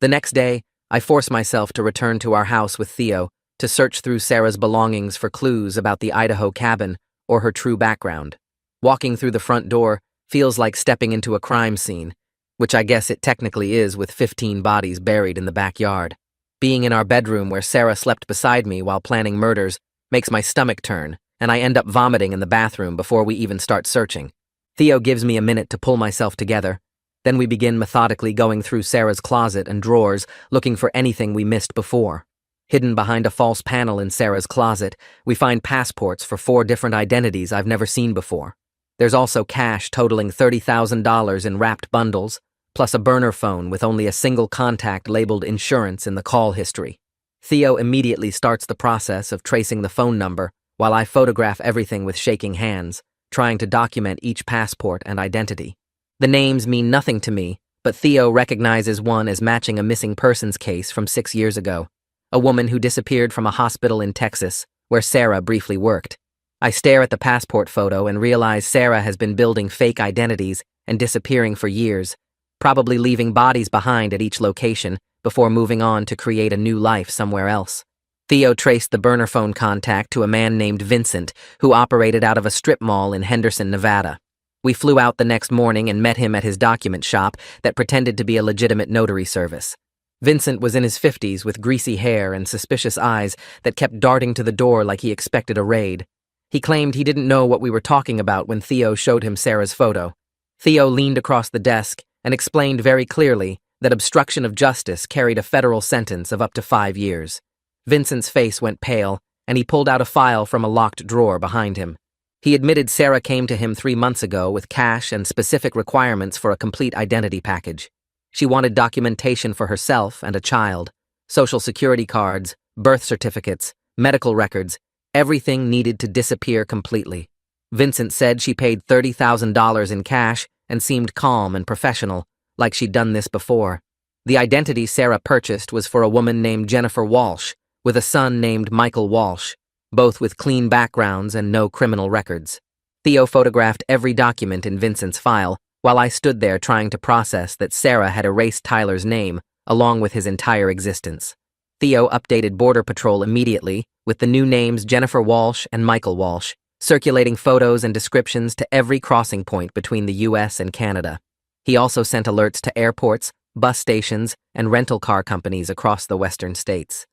The next day, I force myself to return to our house with Theo to search through Sarah's belongings for clues about the Idaho cabin or her true background. Walking through the front door feels like stepping into a crime scene, which I guess it technically is with 15 bodies buried in the backyard. Being in our bedroom where Sarah slept beside me while planning murders makes my stomach turn, and I end up vomiting in the bathroom before we even start searching. Theo gives me a minute to pull myself together. Then we begin methodically going through Sarah's closet and drawers, looking for anything we missed before. Hidden behind a false panel in Sarah's closet, we find passports for 4 different identities I've never seen before. There's also cash totaling $30,000 in wrapped bundles, plus a burner phone with only a single contact labeled insurance in the call history. Theo immediately starts the process of tracing the phone number, while I photograph everything with shaking hands, trying to document each passport and identity. The names mean nothing to me, but Theo recognizes one as matching a missing persons case from 6 years ago, a woman who disappeared from a hospital in Texas, where Sarah briefly worked. I stare at the passport photo and realize Sarah has been building fake identities and disappearing for years, probably leaving bodies behind at each location before moving on to create a new life somewhere else. Theo traced the burner phone contact to a man named Vincent, who operated out of a strip mall in Henderson, Nevada. We flew out the next morning and met him at his document shop that pretended to be a legitimate notary service. Vincent was in his 50s with greasy hair and suspicious eyes that kept darting to the door like he expected a raid. He claimed he didn't know what we were talking about when Theo showed him Sarah's photo. Theo leaned across the desk and explained very clearly that obstruction of justice carried a federal sentence of up to 5 years. Vincent's face went pale, and he pulled out a file from a locked drawer behind him. He admitted Sarah came to him 3 months ago with cash and specific requirements for a complete identity package. She wanted documentation for herself and a child, social security cards, birth certificates, medical records, everything needed to disappear completely. Vincent said she paid $30,000 in cash and seemed calm and professional, like she'd done this before. The identity Sarah purchased was for a woman named Jennifer Walsh, with a son named Michael Walsh, both with clean backgrounds and no criminal records. Theo photographed every document in Vincent's file, while I stood there trying to process that Sarah had erased Tyler's name, along with his entire existence. Theo updated Border Patrol immediately, with the new names Jennifer Walsh and Michael Walsh, circulating photos and descriptions to every crossing point between the US and Canada. He also sent alerts to airports, bus stations, and rental car companies across the western states.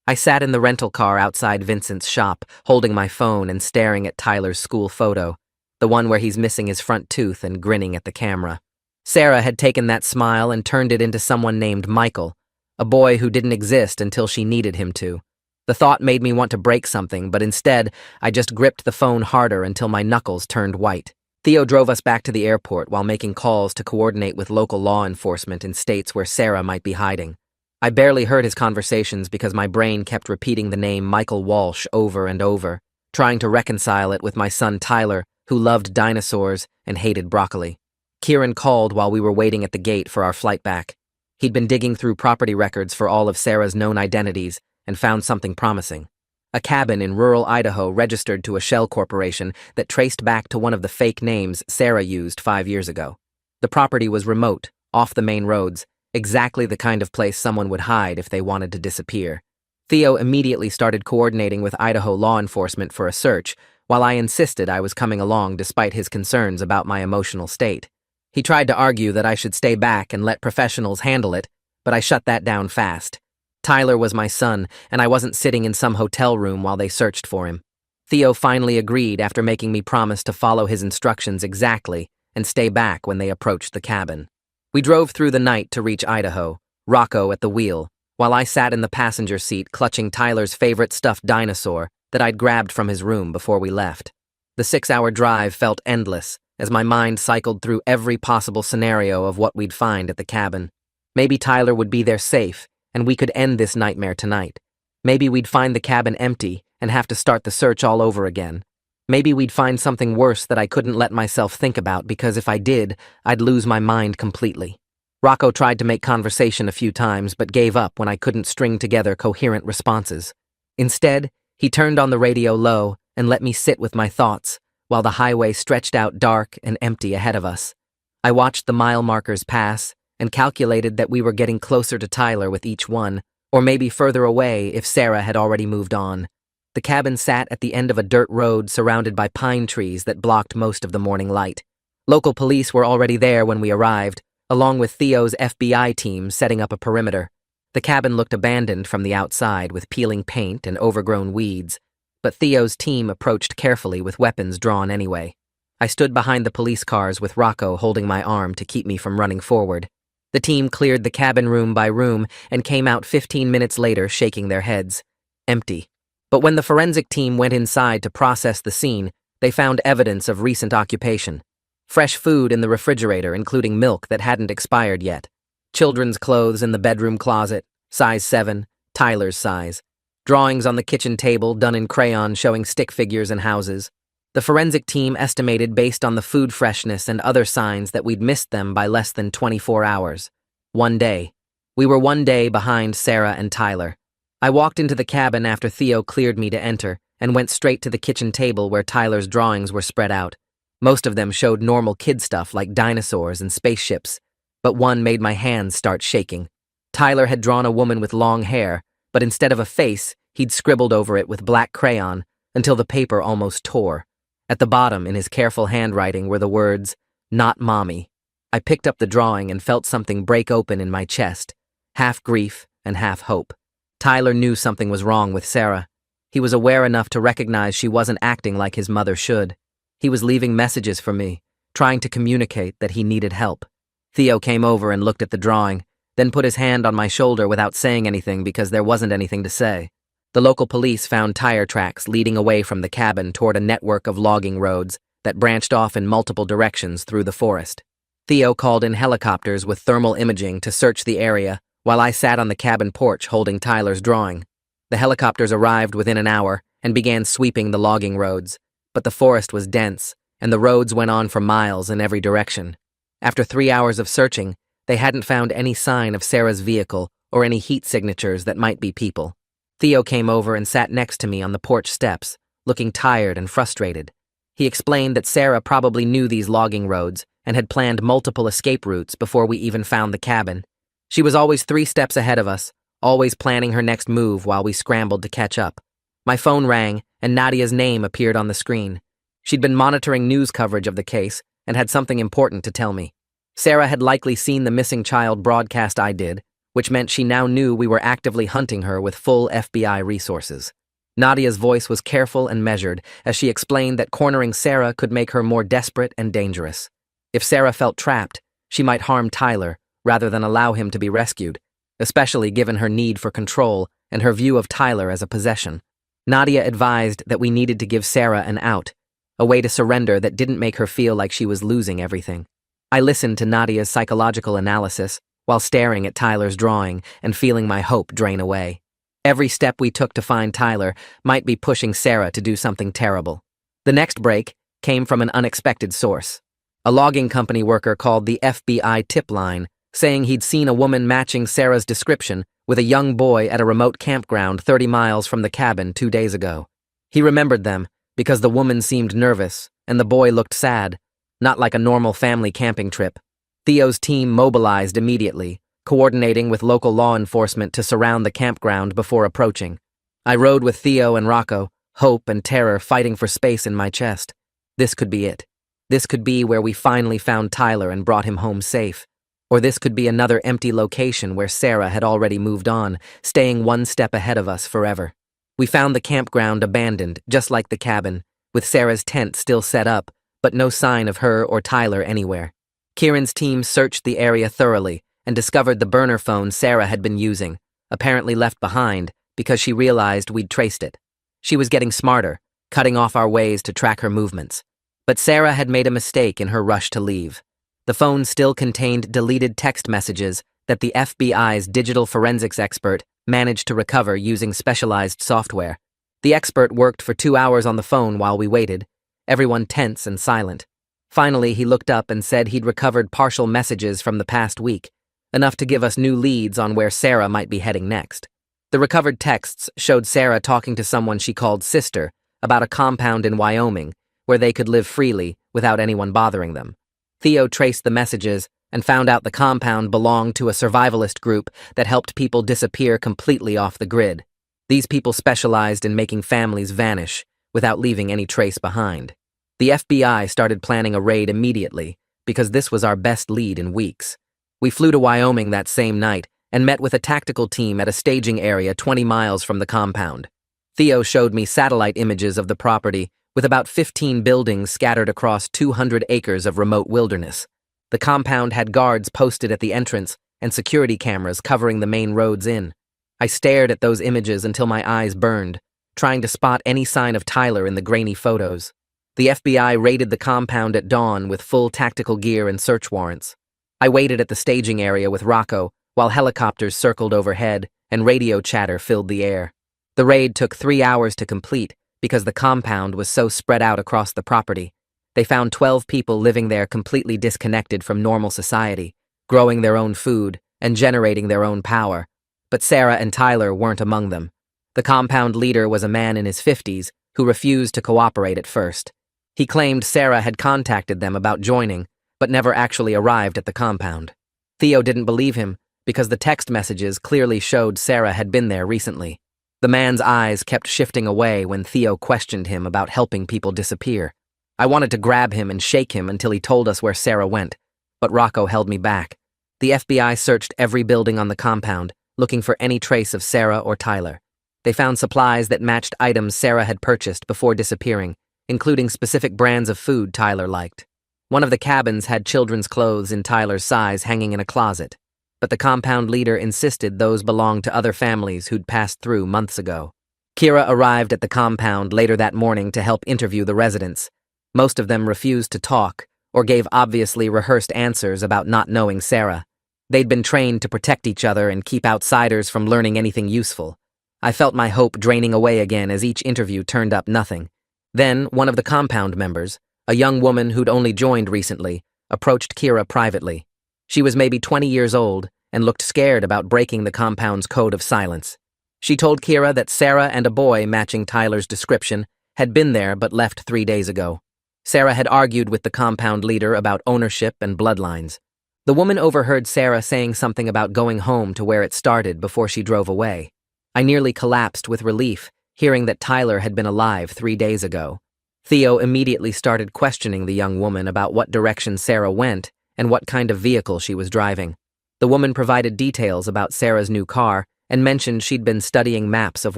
I sat in the rental car outside Vincent's shop, holding my phone and staring at Tyler's school photo, the one where he's missing his front tooth and grinning at the camera. Sarah had taken that smile and turned it into someone named Michael, a boy who didn't exist until she needed him to. The thought made me want to break something, but instead, I just gripped the phone harder until my knuckles turned white. Theo drove us back to the airport while making calls to coordinate with local law enforcement in states where Sarah might be hiding. I barely heard his conversations because my brain kept repeating the name Michael Walsh over and over, trying to reconcile it with my son Tyler, who loved dinosaurs and hated broccoli. Kieran called while we were waiting at the gate for our flight back. He'd been digging through property records for all of Sarah's known identities and found something promising. A cabin in rural Idaho registered to a shell corporation that traced back to one of the fake names Sarah used 5 years ago. The property was remote, off the main roads, exactly the kind of place someone would hide if they wanted to disappear. Theo immediately started coordinating with Idaho law enforcement for a search, while I insisted I was coming along despite his concerns about my emotional state. He tried to argue that I should stay back and let professionals handle it, but I shut that down fast. Tyler was my son, and I wasn't sitting in some hotel room while they searched for him. Theo finally agreed after making me promise to follow his instructions exactly and stay back when they approached the cabin. We drove through the night to reach Idaho, Rocco at the wheel, while I sat in the passenger seat clutching Tyler's favorite stuffed dinosaur that I'd grabbed from his room before we left. The 6-hour drive felt endless as my mind cycled through every possible scenario of what we'd find at the cabin. Maybe Tyler would be there safe, and we could end this nightmare tonight. Maybe we'd find the cabin empty and have to start the search all over again. Maybe we'd find something worse that I couldn't let myself think about because if I did, I'd lose my mind completely. Rocco tried to make conversation a few times but gave up when I couldn't string together coherent responses. Instead, he turned on the radio low and let me sit with my thoughts while the highway stretched out dark and empty ahead of us. I watched the mile markers pass and calculated that we were getting closer to Tyler with each one, or maybe further away if Sarah had already moved on. The cabin sat at the end of a dirt road surrounded by pine trees that blocked most of the morning light. Local police were already there when we arrived, along with Theo's FBI team setting up a perimeter. The cabin looked abandoned from the outside with peeling paint and overgrown weeds, but Theo's team approached carefully with weapons drawn anyway. I stood behind the police cars with Rocco holding my arm to keep me from running forward. The team cleared the cabin room by room and came out 15 minutes later shaking their heads. Empty. But when the forensic team went inside to process the scene, they found evidence of recent occupation. Fresh food in the refrigerator, including milk that hadn't expired yet. Children's clothes in the bedroom closet, size 7, Tyler's size. Drawings on the kitchen table done in crayon showing stick figures and houses. The forensic team estimated based on the food freshness and other signs that we'd missed them by less than 24 hours. 1 day. We were 1 day behind Sarah and Tyler. I walked into the cabin after Theo cleared me to enter and went straight to the kitchen table where Tyler's drawings were spread out. Most of them showed normal kid stuff like dinosaurs and spaceships, but one made my hands start shaking. Tyler had drawn a woman with long hair, but instead of a face, he'd scribbled over it with black crayon until the paper almost tore. At the bottom, in his careful handwriting, were the words, "Not Mommy." I picked up the drawing and felt something break open in my chest, half grief and half hope. Tyler knew something was wrong with Sarah. He was aware enough to recognize she wasn't acting like his mother should. He was leaving messages for me, trying to communicate that he needed help. Theo came over and looked at the drawing, then put his hand on my shoulder without saying anything because there wasn't anything to say. The local police found tire tracks leading away from the cabin toward a network of logging roads that branched off in multiple directions through the forest. Theo called in helicopters with thermal imaging to search the area while I sat on the cabin porch holding Tyler's drawing. The helicopters arrived within an hour and began sweeping the logging roads, but the forest was dense and the roads went on for miles in every direction. After 3 hours of searching, they hadn't found any sign of Sarah's vehicle or any heat signatures that might be people. Theo came over and sat next to me on the porch steps, looking tired and frustrated. He explained that Sarah probably knew these logging roads and had planned multiple escape routes before we even found the cabin. She was always 3 steps ahead of us, always planning her next move while we scrambled to catch up. My phone rang, and Nadia's name appeared on the screen. She'd been monitoring news coverage of the case and had something important to tell me. Sarah had likely seen the missing child broadcast I did, which meant she now knew we were actively hunting her with full FBI resources. Nadia's voice was careful and measured as she explained that cornering Sarah could make her more desperate and dangerous. If Sarah felt trapped, she might harm Tyler rather than allow him to be rescued, especially given her need for control and her view of Tyler as a possession. Nadia advised that we needed to give Sarah an out, a way to surrender that didn't make her feel like she was losing everything. I listened to Nadia's psychological analysis while staring at Tyler's drawing and feeling my hope drain away. Every step we took to find Tyler might be pushing Sarah to do something terrible. The next break came from an unexpected source. A logging company worker called the FBI tip line, saying he'd seen a woman matching Sarah's description with a young boy at a remote campground 30 miles from the cabin 2 days ago. He remembered them because the woman seemed nervous and the boy looked sad, not like a normal family camping trip. Theo's team mobilized immediately, coordinating with local law enforcement to surround the campground before approaching. I rode with Theo and Rocco, hope and terror fighting for space in my chest. This could be it. This could be where we finally found Tyler and brought him home safe. Or this could be another empty location where Sarah had already moved on, staying 1 step ahead of us forever. We found the campground abandoned, just like the cabin, with Sarah's tent still set up, but no sign of her or Tyler anywhere. Kieran's team searched the area thoroughly and discovered the burner phone Sarah had been using, apparently left behind because she realized we'd traced it. She was getting smarter, cutting off our ways to track her movements. But Sarah had made a mistake in her rush to leave. The phone still contained deleted text messages that the FBI's digital forensics expert managed to recover using specialized software. The expert worked for 2 hours on the phone while we waited, everyone tense and silent. Finally, he looked up and said he'd recovered partial messages from the past week, enough to give us new leads on where Sarah might be heading next. The recovered texts showed Sarah talking to someone she called Sister about a compound in Wyoming where they could live freely without anyone bothering them. Theo traced the messages and found out the compound belonged to a survivalist group that helped people disappear completely off the grid. These people specialized in making families vanish without leaving any trace behind. The FBI started planning a raid immediately because this was our best lead in weeks. We flew to Wyoming that same night and met with a tactical team at a staging area 20 miles from the compound. Theo showed me satellite images of the property, with about 15 buildings scattered across 200 acres of remote wilderness. The compound had guards posted at the entrance and security cameras covering the main roads in. I stared at those images until my eyes burned, trying to spot any sign of Tyler in the grainy photos. The FBI raided the compound at dawn with full tactical gear and search warrants. I waited at the staging area with Rocco while helicopters circled overhead and radio chatter filled the air. The raid took 3 hours to complete because the compound was so spread out across the property. They found 12 people living there completely disconnected from normal society, growing their own food and generating their own power. But Sarah and Tyler weren't among them. The compound leader was a man in his 50s who refused to cooperate at first. He claimed Sarah had contacted them about joining, but never actually arrived at the compound. Theo didn't believe him because the text messages clearly showed Sarah had been there recently. The man's eyes kept shifting away when Theo questioned him about helping people disappear. I wanted to grab him and shake him until he told us where Sarah went, but Rocco held me back. The FBI searched every building on the compound, looking for any trace of Sarah or Tyler. They found supplies that matched items Sarah had purchased before disappearing, including specific brands of food Tyler liked. One of the cabins had children's clothes in Tyler's size hanging in a closet, but the compound leader insisted those belonged to other families who'd passed through months ago. Kira arrived at the compound later that morning to help interview the residents. Most of them refused to talk or gave obviously rehearsed answers about not knowing Sarah. They'd been trained to protect each other and keep outsiders from learning anything useful. I felt my hope draining away again as each interview turned up nothing. Then, one of the compound members, a young woman who'd only joined recently, approached Kira privately. She was maybe 20 years old and looked scared about breaking the compound's code of silence. She told Kira that Sarah and a boy matching Tyler's description had been there but left 3 days ago. Sarah had argued with the compound leader about ownership and bloodlines. The woman overheard Sarah saying something about going home to where it started before she drove away. I nearly collapsed with relief, hearing that Tyler had been alive 3 days ago. Theo immediately started questioning the young woman about what direction Sarah went and what kind of vehicle she was driving. The woman provided details about Sarah's new car and mentioned she'd been studying maps of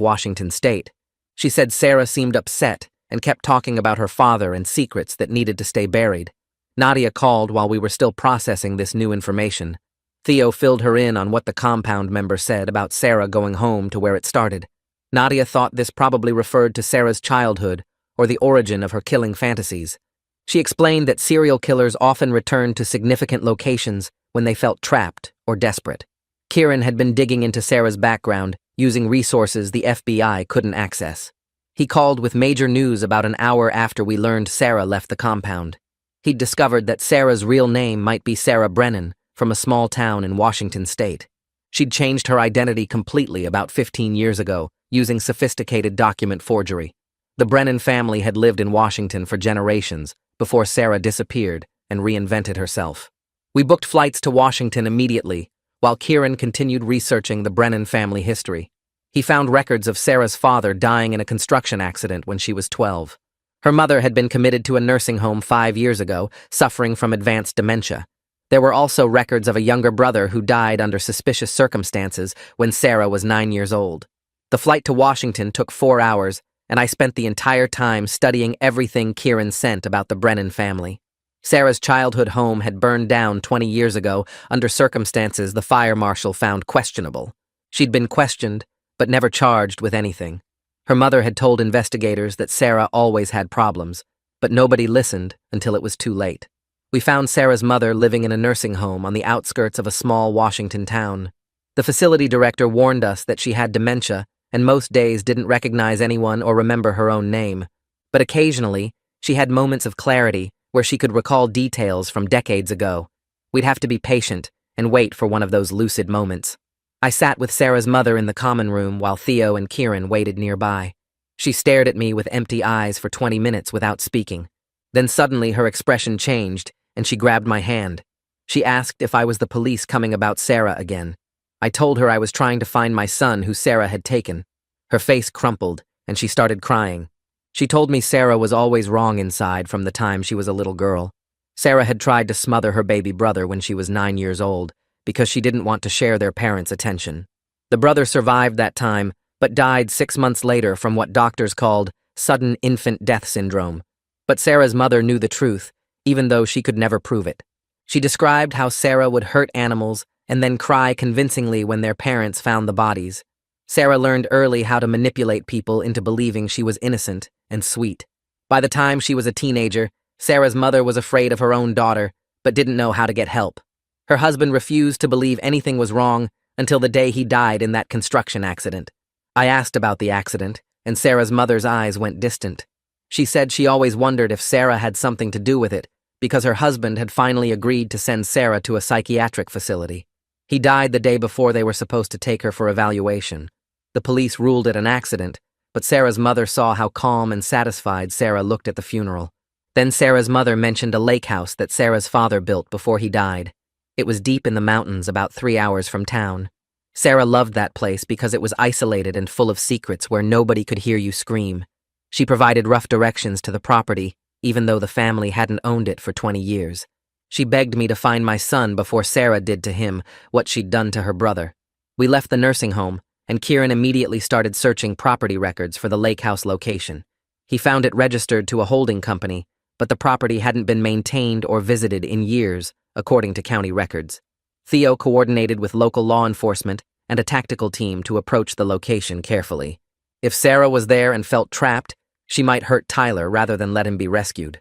Washington state. She said Sarah seemed upset and kept talking about her father and secrets that needed to stay buried. Nadia called while we were still processing this new information. Theo filled her in on what the compound member said about Sarah going home to where it started. Nadia thought this probably referred to Sarah's childhood or the origin of her killing fantasies. She explained that serial killers often returned to significant locations when they felt trapped or desperate. Kieran had been digging into Sarah's background using resources the FBI couldn't access. He called with major news about an hour after we learned Sarah left the compound. He'd discovered that Sarah's real name might be Sarah Brennan, from a small town in Washington state. She'd changed her identity completely about 15 years ago, using sophisticated document forgery. The Brennan family had lived in Washington for generations before Sarah disappeared and reinvented herself. We booked flights to Washington immediately, while Kieran continued researching the Brennan family history. He found records of Sarah's father dying in a construction accident when she was 12. Her mother had been committed to a nursing home 5 years ago, suffering from advanced dementia. There were also records of a younger brother who died under suspicious circumstances when Sarah was 9 years old. The flight to Washington took 4 hours, and I spent the entire time studying everything Kieran sent about the Brennan family. Sarah's childhood home had burned down 20 years ago under circumstances the fire marshal found questionable. She'd been questioned, but never charged with anything. Her mother had told investigators that Sarah always had problems, but nobody listened until it was too late. We found Sarah's mother living in a nursing home on the outskirts of a small Washington town. The facility director warned us that she had dementia and most days didn't recognize anyone or remember her own name. But occasionally, she had moments of clarity where she could recall details from decades ago. We'd have to be patient and wait for one of those lucid moments. I sat with Sarah's mother in the common room while Theo and Kieran waited nearby. She stared at me with empty eyes for 20 minutes without speaking. Then suddenly her expression changed, and she grabbed my hand. She asked if I was the police coming about Sarah again. I told her I was trying to find my son who Sarah had taken. Her face crumpled, and she started crying. She told me Sarah was always wrong inside from the time she was a little girl. Sarah had tried to smother her baby brother when she was 9 years old, because she didn't want to share their parents' attention. The brother survived that time, but died 6 months later from what doctors called sudden infant death syndrome. But Sarah's mother knew the truth, even though she could never prove it. She described how Sarah would hurt animals and then cry convincingly when their parents found the bodies. Sarah learned early how to manipulate people into believing she was innocent and sweet. By the time she was a teenager, Sarah's mother was afraid of her own daughter, but didn't know how to get help. Her husband refused to believe anything was wrong until the day he died in that construction accident. I asked about the accident, and Sarah's mother's eyes went distant. She said she always wondered if Sarah had something to do with it, because her husband had finally agreed to send Sarah to a psychiatric facility. He died the day before they were supposed to take her for evaluation. The police ruled it an accident, but Sarah's mother saw how calm and satisfied Sarah looked at the funeral. Then Sarah's mother mentioned a lake house that Sarah's father built before he died. It was deep in the mountains, about 3 hours from town. Sarah loved that place because it was isolated and full of secrets where nobody could hear you scream. She provided rough directions to the property, even though the family hadn't owned it for 20 years. She begged me to find my son before Sarah did to him what she'd done to her brother. We left the nursing home, and Kieran immediately started searching property records for the lake house location. He found it registered to a holding company, but the property hadn't been maintained or visited in years, according to county records. Theo coordinated with local law enforcement and a tactical team to approach the location carefully. If Sarah was there and felt trapped, she might hurt Tyler rather than let him be rescued.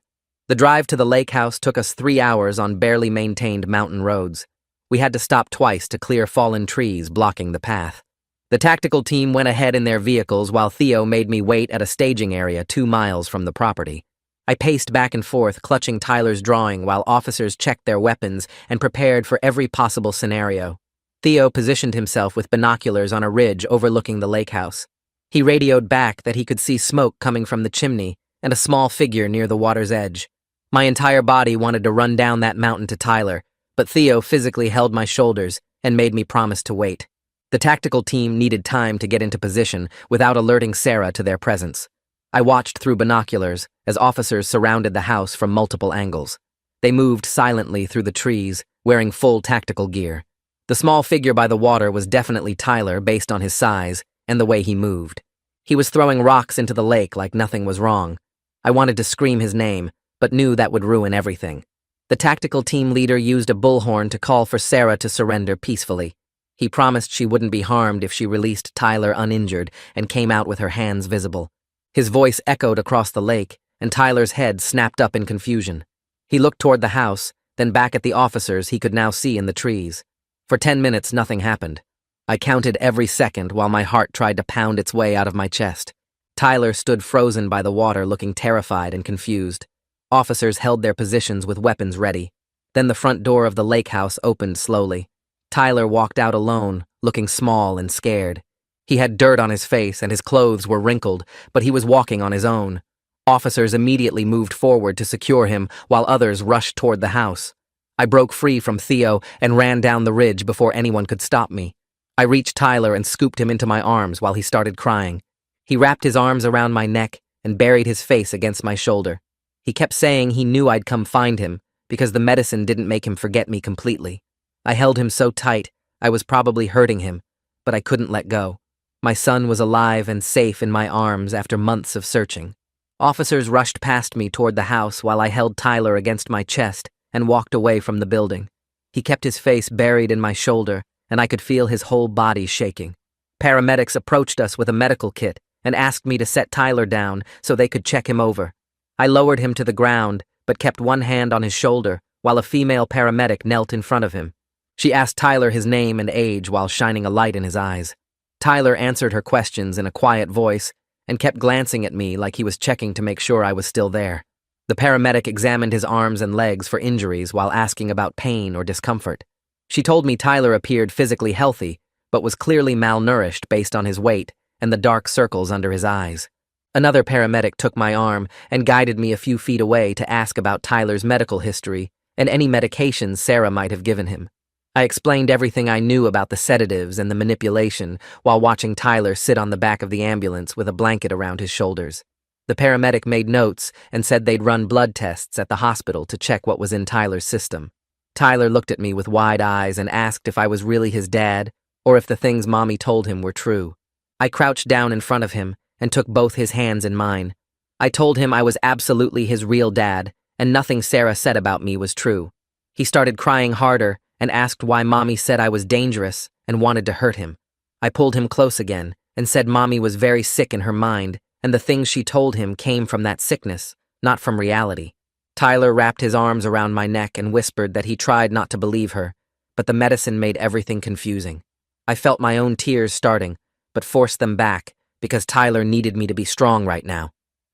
The drive to the lake house took us 3 hours on barely maintained mountain roads. We had to stop twice to clear fallen trees blocking the path. The tactical team went ahead in their vehicles while Theo made me wait at a staging area 2 miles from the property. I paced back and forth, clutching Tyler's drawing while officers checked their weapons and prepared for every possible scenario. Theo positioned himself with binoculars on a ridge overlooking the lake house. He radioed back that he could see smoke coming from the chimney and a small figure near the water's edge. My entire body wanted to run down that mountain to Tyler, but Theo physically held my shoulders and made me promise to wait. The tactical team needed time to get into position without alerting Sarah to their presence. I watched through binoculars as officers surrounded the house from multiple angles. They moved silently through the trees, wearing full tactical gear. The small figure by the water was definitely Tyler based on his size and the way he moved. He was throwing rocks into the lake like nothing was wrong. I wanted to scream his name, but knew that would ruin everything. The tactical team leader used a bullhorn to call for Sarah to surrender peacefully. He promised she wouldn't be harmed if she released Tyler uninjured and came out with her hands visible. His voice echoed across the lake, and Tyler's head snapped up in confusion. He looked toward the house, then back at the officers he could now see in the trees. For 10 minutes, nothing happened. I counted every second while my heart tried to pound its way out of my chest. Tyler stood frozen by the water, looking terrified and confused. Officers held their positions with weapons ready. Then the front door of the lake house opened slowly. Tyler walked out alone, looking small and scared. He had dirt on his face and his clothes were wrinkled, but he was walking on his own. Officers immediately moved forward to secure him while others rushed toward the house. I broke free from Theo and ran down the ridge before anyone could stop me. I reached Tyler and scooped him into my arms while he started crying. He wrapped his arms around my neck and buried his face against my shoulder. He kept saying he knew I'd come find him because the medicine didn't make him forget me completely. I held him so tight, I was probably hurting him, but I couldn't let go. My son was alive and safe in my arms after months of searching. Officers rushed past me toward the house while I held Tyler against my chest and walked away from the building. He kept his face buried in my shoulder, and I could feel his whole body shaking. Paramedics approached us with a medical kit and asked me to set Tyler down so they could check him over. I lowered him to the ground, but kept one hand on his shoulder while a female paramedic knelt in front of him. She asked Tyler his name and age while shining a light in his eyes. Tyler answered her questions in a quiet voice and kept glancing at me like he was checking to make sure I was still there. The paramedic examined his arms and legs for injuries while asking about pain or discomfort. She told me Tyler appeared physically healthy, but was clearly malnourished based on his weight and the dark circles under his eyes. Another paramedic took my arm and guided me a few feet away to ask about Tyler's medical history and any medications Sarah might have given him. I explained everything I knew about the sedatives and the manipulation while watching Tyler sit on the back of the ambulance with a blanket around his shoulders. The paramedic made notes and said they'd run blood tests at the hospital to check what was in Tyler's system. Tyler looked at me with wide eyes and asked if I was really his dad or if the things Mommy told him were true. I crouched down in front of him and took both his hands in mine. I told him I was absolutely his real dad and nothing Sarah said about me was true. He started crying harder and asked why Mommy said I was dangerous and wanted to hurt him. I pulled him close again and said Mommy was very sick in her mind and the things she told him came from that sickness, not from reality. Tyler wrapped his arms around my neck and whispered that he tried not to believe her, but the medicine made everything confusing. I felt my own tears starting, but forced them back because Tyler needed me to be strong right now.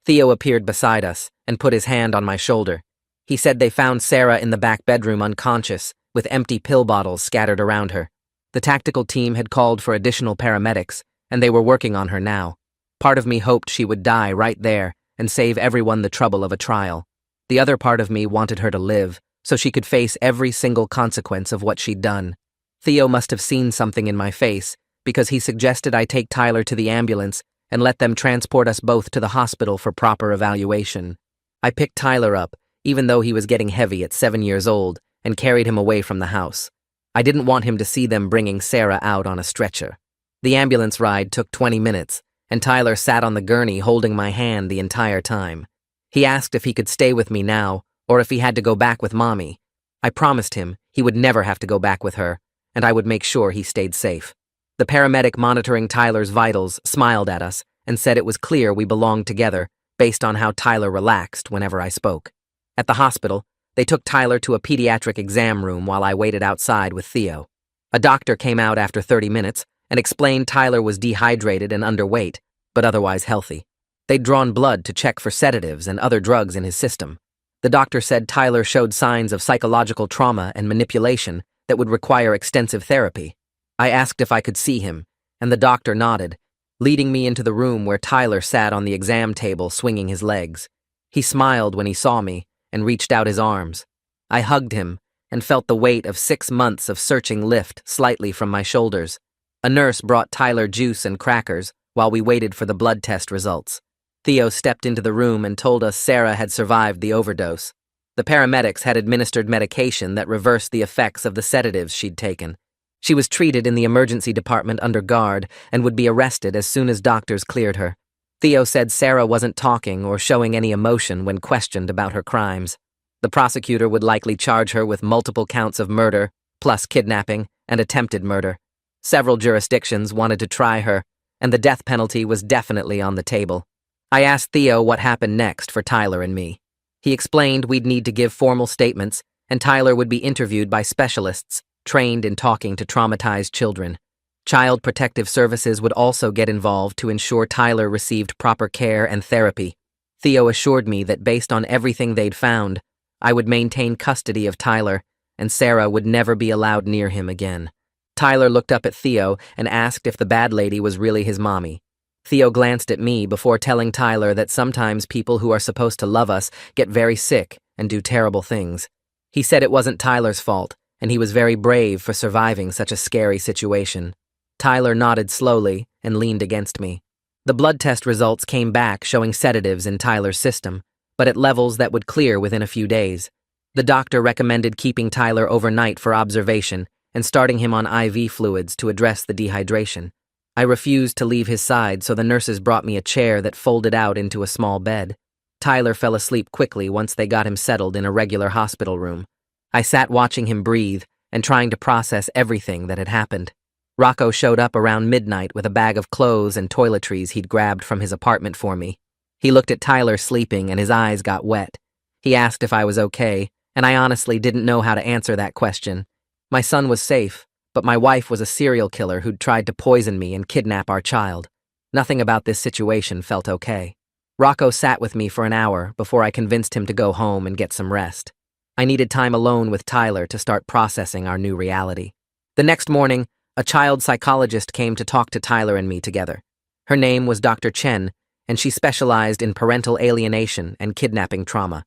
Theo appeared beside us and put his hand on my shoulder. He said they found Sarah in the back bedroom unconscious, with empty pill bottles scattered around her. The tactical team had called for additional paramedics, and they were working on her now. Part of me hoped she would die right there and save everyone the trouble of a trial. The other part of me wanted her to live, so she could face every single consequence of what she'd done. Theo must have seen something in my face, because he suggested I take Tyler to the ambulance and let them transport us both to the hospital for proper evaluation. I picked Tyler up, even though he was getting heavy at 7 years old, and carried him away from the house. I didn't want him to see them bringing Sarah out on a stretcher. The ambulance ride took 20 minutes, and Tyler sat on the gurney holding my hand the entire time. He asked if he could stay with me now, or if he had to go back with Mommy. I promised him he would never have to go back with her, and I would make sure he stayed safe. The paramedic monitoring Tyler's vitals smiled at us and said it was clear we belonged together based on how Tyler relaxed whenever I spoke. At the hospital, they took Tyler to a pediatric exam room while I waited outside with Theo. A doctor came out after 30 minutes and explained Tyler was dehydrated and underweight, but otherwise healthy. They'd drawn blood to check for sedatives and other drugs in his system. The doctor said Tyler showed signs of psychological trauma and manipulation that would require extensive therapy. I asked if I could see him, and the doctor nodded, leading me into the room where Tyler sat on the exam table swinging his legs. He smiled when he saw me and reached out his arms. I hugged him and felt the weight of 6 months of searching lift slightly from my shoulders. A nurse brought Tyler juice and crackers while we waited for the blood test results. Theo stepped into the room and told us Sarah had survived the overdose. The paramedics had administered medication that reversed the effects of the sedatives she'd taken. She was treated in the emergency department under guard and would be arrested as soon as doctors cleared her. Theo said Sarah wasn't talking or showing any emotion when questioned about her crimes. The prosecutor would likely charge her with multiple counts of murder, plus kidnapping and attempted murder. Several jurisdictions wanted to try her, and the death penalty was definitely on the table. I asked Theo what happened next for Tyler and me. He explained we'd need to give formal statements, and Tyler would be interviewed by specialists trained in talking to traumatized children. Child Protective Services would also get involved to ensure Tyler received proper care and therapy. Theo assured me that based on everything they'd found, I would maintain custody of Tyler, and Sarah would never be allowed near him again. Tyler looked up at Theo and asked if the bad lady was really his mommy. Theo glanced at me before telling Tyler that sometimes people who are supposed to love us get very sick and do terrible things. He said it wasn't Tyler's fault, and he was very brave for surviving such a scary situation. Tyler nodded slowly and leaned against me. The blood test results came back showing sedatives in Tyler's system, but at levels that would clear within a few days. The doctor recommended keeping Tyler overnight for observation and starting him on IV fluids to address the dehydration. I refused to leave his side, so the nurses brought me a chair that folded out into a small bed. Tyler fell asleep quickly once they got him settled in a regular hospital room. I sat watching him breathe and trying to process everything that had happened. Rocco showed up around midnight with a bag of clothes and toiletries he'd grabbed from his apartment for me. He looked at Tyler sleeping and his eyes got wet. He asked if I was okay, and I honestly didn't know how to answer that question. My son was safe, but my wife was a serial killer who'd tried to poison me and kidnap our child. Nothing about this situation felt okay. Rocco sat with me for an hour before I convinced him to go home and get some rest. I needed time alone with Tyler to start processing our new reality. The next morning, a child psychologist came to talk to Tyler and me together. Her name was Dr. Chen, and she specialized in parental alienation and kidnapping trauma.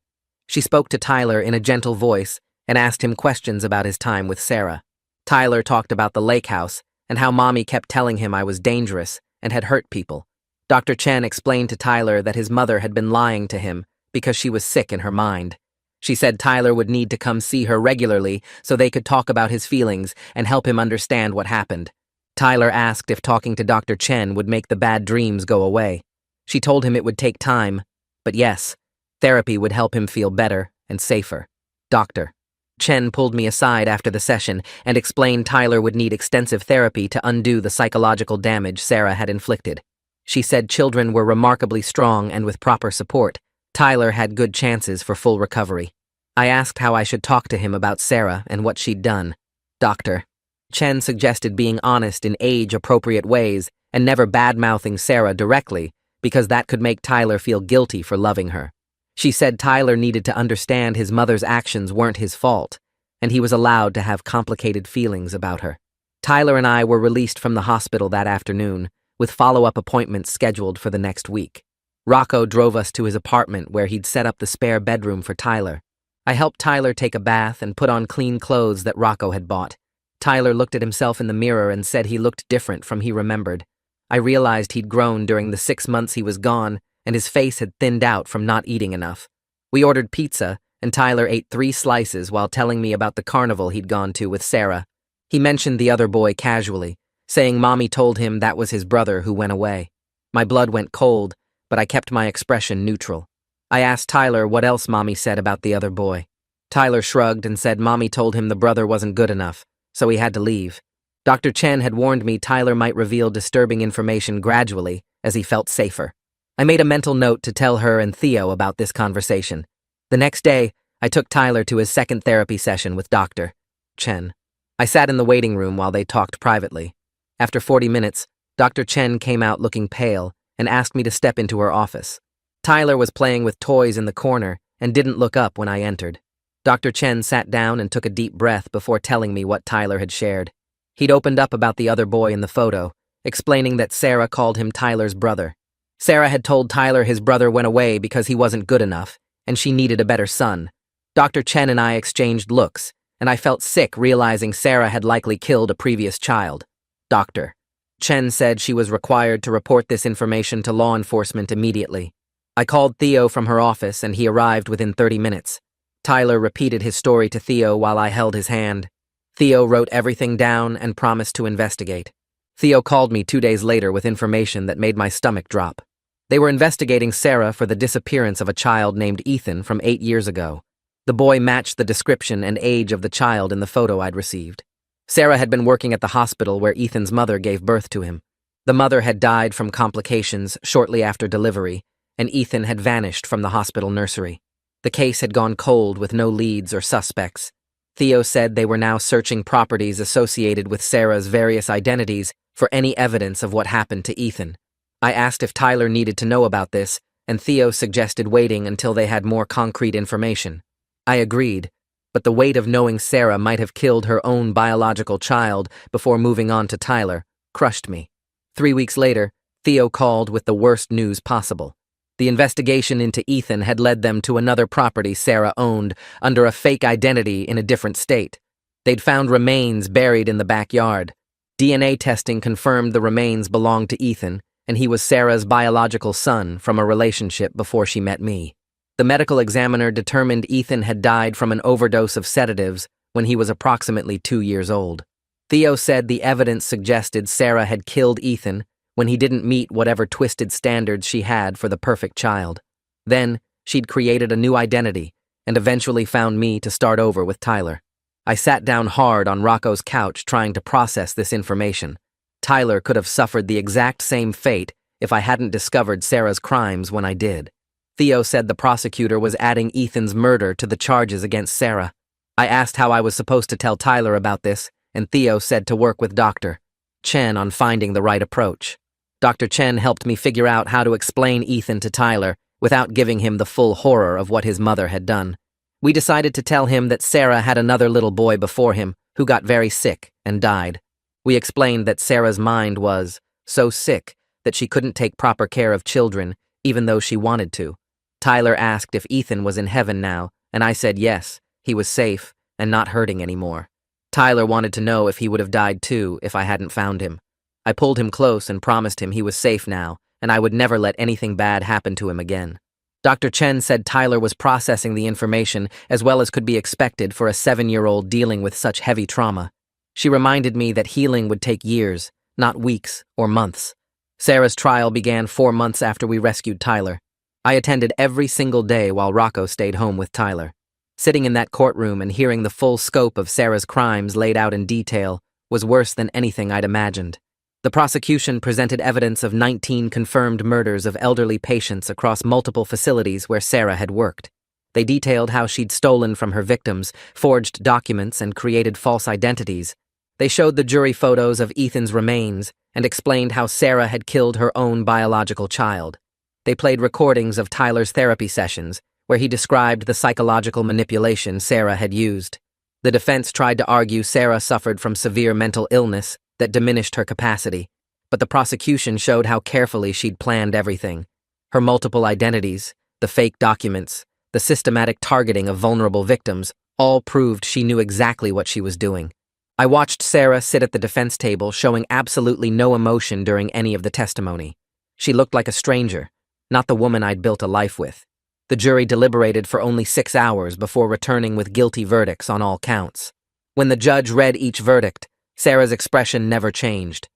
She spoke to Tyler in a gentle voice and asked him questions about his time with Sarah. Tyler talked about the lake house and how Mommy kept telling him I was dangerous and had hurt people. Dr. Chen explained to Tyler that his mother had been lying to him because she was sick in her mind. She said Tyler would need to come see her regularly so they could talk about his feelings and help him understand what happened. Tyler asked if talking to Dr. Chen would make the bad dreams go away. She told him it would take time, but yes, therapy would help him feel better and safer. Dr. Chen pulled me aside after the session and explained Tyler would need extensive therapy to undo the psychological damage Sarah had inflicted. She said children were remarkably strong and with proper support, Tyler had good chances for full recovery. I asked how I should talk to him about Sarah and what she'd done. Dr. Chen suggested being honest in age-appropriate ways and never bad-mouthing Sarah directly because that could make Tyler feel guilty for loving her. She said Tyler needed to understand his mother's actions weren't his fault, and he was allowed to have complicated feelings about her. Tyler and I were released from the hospital that afternoon, with follow-up appointments scheduled for the next week. Rocco drove us to his apartment where he'd set up the spare bedroom for Tyler. I helped Tyler take a bath and put on clean clothes that Rocco had bought. Tyler looked at himself in the mirror and said he looked different from he remembered. I realized he'd grown during the 6 months he was gone, and his face had thinned out from not eating enough. We ordered pizza, and Tyler ate 3 slices while telling me about the carnival he'd gone to with Sarah. He mentioned the other boy casually, saying Mommy told him that was his brother who went away. My blood went cold, but I kept my expression neutral. I asked Tyler what else Mommy said about the other boy. Tyler shrugged and said Mommy told him the brother wasn't good enough, so he had to leave. Dr. Chen had warned me Tyler might reveal disturbing information gradually as he felt safer. I made a mental note to tell her and Theo about this conversation. The next day, I took Tyler to his second therapy session with Dr. Chen. I sat in the waiting room while they talked privately. After 40 minutes, Dr. Chen came out looking pale and asked me to step into her office. Tyler was playing with toys in the corner and didn't look up when I entered. Dr. Chen sat down and took a deep breath before telling me what Tyler had shared. He'd opened up about the other boy in the photo, explaining that Sarah called him Tyler's brother. Sarah had told Tyler his brother went away because he wasn't good enough, and she needed a better son. Dr. Chen and I exchanged looks, and I felt sick realizing Sarah had likely killed a previous child. Dr. Chen said she was required to report this information to law enforcement immediately. I called Theo from her office, and he arrived within 30 minutes. Tyler repeated his story to Theo while I held his hand. Theo wrote everything down and promised to investigate. Theo called me 2 days later with information that made my stomach drop. They were investigating Sarah for the disappearance of a child named Ethan from 8 years ago. The boy matched the description and age of the child in the photo I'd received. Sarah had been working at the hospital where Ethan's mother gave birth to him. The mother had died from complications shortly after delivery, and Ethan had vanished from the hospital nursery. The case had gone cold with no leads or suspects. Theo said they were now searching properties associated with Sarah's various identities for any evidence of what happened to Ethan. I asked if Tyler needed to know about this, and Theo suggested waiting until they had more concrete information. I agreed, but the weight of knowing Sarah might have killed her own biological child before moving on to Tyler crushed me. 3 weeks later, Theo called with the worst news possible. The investigation into Ethan had led them to another property Sarah owned under a fake identity in a different state. They'd found remains buried in the backyard. DNA testing confirmed the remains belonged to Ethan, and he was Sarah's biological son from a relationship before she met me. The medical examiner determined Ethan had died from an overdose of sedatives when he was approximately 2 years old. Theo said the evidence suggested Sarah had killed Ethan when he didn't meet whatever twisted standards she had for the perfect child. Then, she'd created a new identity and eventually found me to start over with Tyler. I sat down hard on Rocco's couch trying to process this information. Tyler could have suffered the exact same fate if I hadn't discovered Sarah's crimes when I did. Theo said the prosecutor was adding Ethan's murder to the charges against Sarah. I asked how I was supposed to tell Tyler about this, and Theo said to work with Dr. Chen on finding the right approach. Dr. Chen helped me figure out how to explain Ethan to Tyler without giving him the full horror of what his mother had done. We decided to tell him that Sarah had another little boy before him who got very sick and died. We explained that Sarah's mind was so sick that she couldn't take proper care of children even though she wanted to. Tyler asked if Ethan was in heaven now, and I said yes, he was safe and not hurting anymore. Tyler wanted to know if he would have died too if I hadn't found him. I pulled him close and promised him he was safe now, and I would never let anything bad happen to him again. Dr. Chen said Tyler was processing the information as well as could be expected for a 7-year-old dealing with such heavy trauma. She reminded me that healing would take years, not weeks or months. Sarah's trial began 4 months after we rescued Tyler. I attended every single day while Rocco stayed home with Tyler. Sitting in that courtroom and hearing the full scope of Sarah's crimes laid out in detail was worse than anything I'd imagined. The prosecution presented evidence of 19 confirmed murders of elderly patients across multiple facilities where Sarah had worked. They detailed how she'd stolen from her victims, forged documents, and created false identities. They showed the jury photos of Ethan's remains and explained how Sarah had killed her own biological child. They played recordings of Tyler's therapy sessions, where he described the psychological manipulation Sarah had used. The defense tried to argue Sarah suffered from severe mental illness that diminished her capacity, but the prosecution showed how carefully she'd planned everything. Her multiple identities, the fake documents, the systematic targeting of vulnerable victims, all proved she knew exactly what she was doing. I watched Sarah sit at the defense table showing absolutely no emotion during any of the testimony. She looked like a stranger, not the woman I'd built a life with. The jury deliberated for only 6 hours before returning with guilty verdicts on all counts. When the judge read each verdict, Sarah's expression never changed.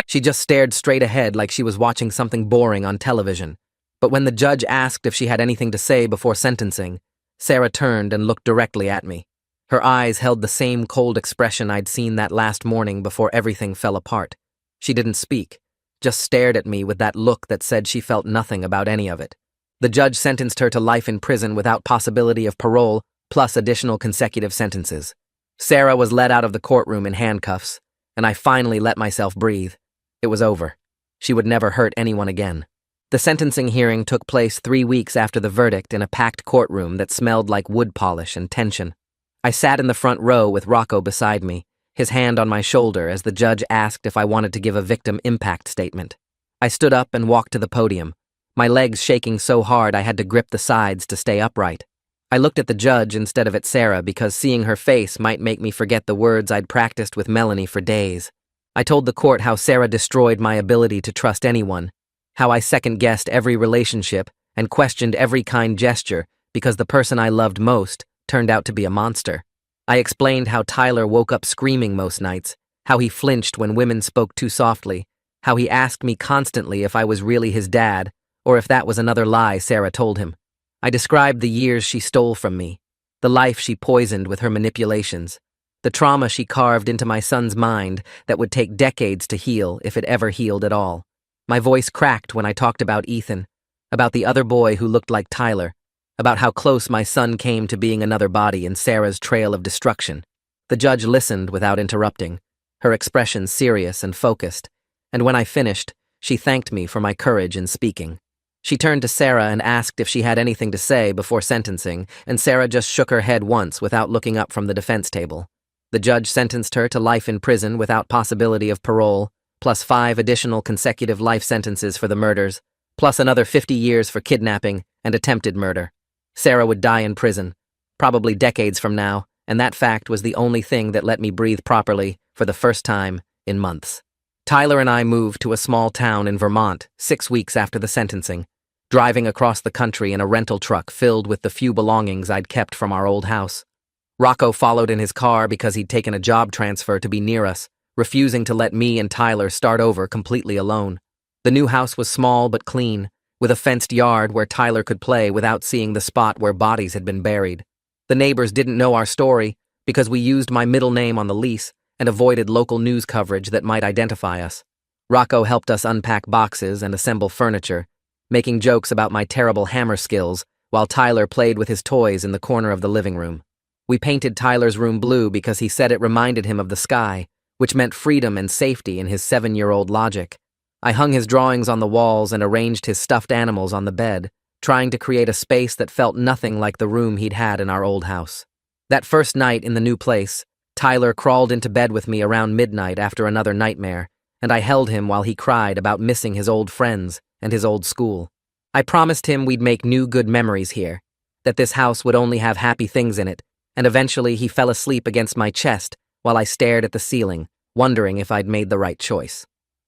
She just stared straight ahead like she was watching something boring on television. But when the judge asked if she had anything to say before sentencing, Sarah turned and looked directly at me. Her eyes held the same cold expression I'd seen that last morning before everything fell apart. She didn't speak, just stared at me with that look that said she felt nothing about any of it. The judge sentenced her to life in prison without possibility of parole, plus additional consecutive sentences. Sarah was led out of the courtroom in handcuffs, and I finally let myself breathe. It was over. She would never hurt anyone again. The sentencing hearing took place 3 weeks after the verdict in a packed courtroom that smelled like wood polish and tension. I sat in the front row with Rocco beside me, his hand on my shoulder as the judge asked if I wanted to give a victim impact statement. I stood up and walked to the podium, my legs shaking so hard I had to grip the sides to stay upright. I looked at the judge instead of at Sarah because seeing her face might make me forget the words I'd practiced with Melanie for days. I told the court how Sarah destroyed my ability to trust anyone, how I second-guessed every relationship and questioned every kind gesture because the person I loved most turned out to be a monster. I explained how Tyler woke up screaming most nights, how he flinched when women spoke too softly, how he asked me constantly if I was really his dad, or if that was another lie Sarah told him. I described the years she stole from me, the life she poisoned with her manipulations, the trauma she carved into my son's mind that would take decades to heal if it ever healed at all. My voice cracked when I talked about Ethan, about the other boy who looked like Tyler, about how close my son came to being another body in Sarah's trail of destruction. The judge listened without interrupting, her expression serious and focused, and when I finished, she thanked me for my courage in speaking. She turned to Sarah and asked if she had anything to say before sentencing, and Sarah just shook her head once without looking up from the defense table. The judge sentenced her to life in prison without possibility of parole, plus 5 additional consecutive life sentences for the murders, plus another 50 years for kidnapping and attempted murder. Sarah would die in prison, probably decades from now, and that fact was the only thing that let me breathe properly for the first time in months. Tyler and I moved to a small town in Vermont 6 weeks after the sentencing, driving across the country in a rental truck filled with the few belongings I'd kept from our old house. Rocco followed in his car because he'd taken a job transfer to be near us, refusing to let me and Tyler start over completely alone. The new house was small but clean, with a fenced yard where Tyler could play without seeing the spot where bodies had been buried. The neighbors didn't know our story because we used my middle name on the lease and avoided local news coverage that might identify us. Rocco helped us unpack boxes and assemble furniture, making jokes about my terrible hammer skills while Tyler played with his toys in the corner of the living room. We painted Tyler's room blue because he said it reminded him of the sky, which meant freedom and safety in his 7-year-old logic. I hung his drawings on the walls and arranged his stuffed animals on the bed, trying to create a space that felt nothing like the room he'd had in our old house. That first night in the new place, Tyler crawled into bed with me around midnight after another nightmare, and I held him while he cried about missing his old friends and his old school. I promised him we'd make new good memories here, that this house would only have happy things in it, and eventually he fell asleep against my chest while I stared at the ceiling, wondering if I'd made the right choice.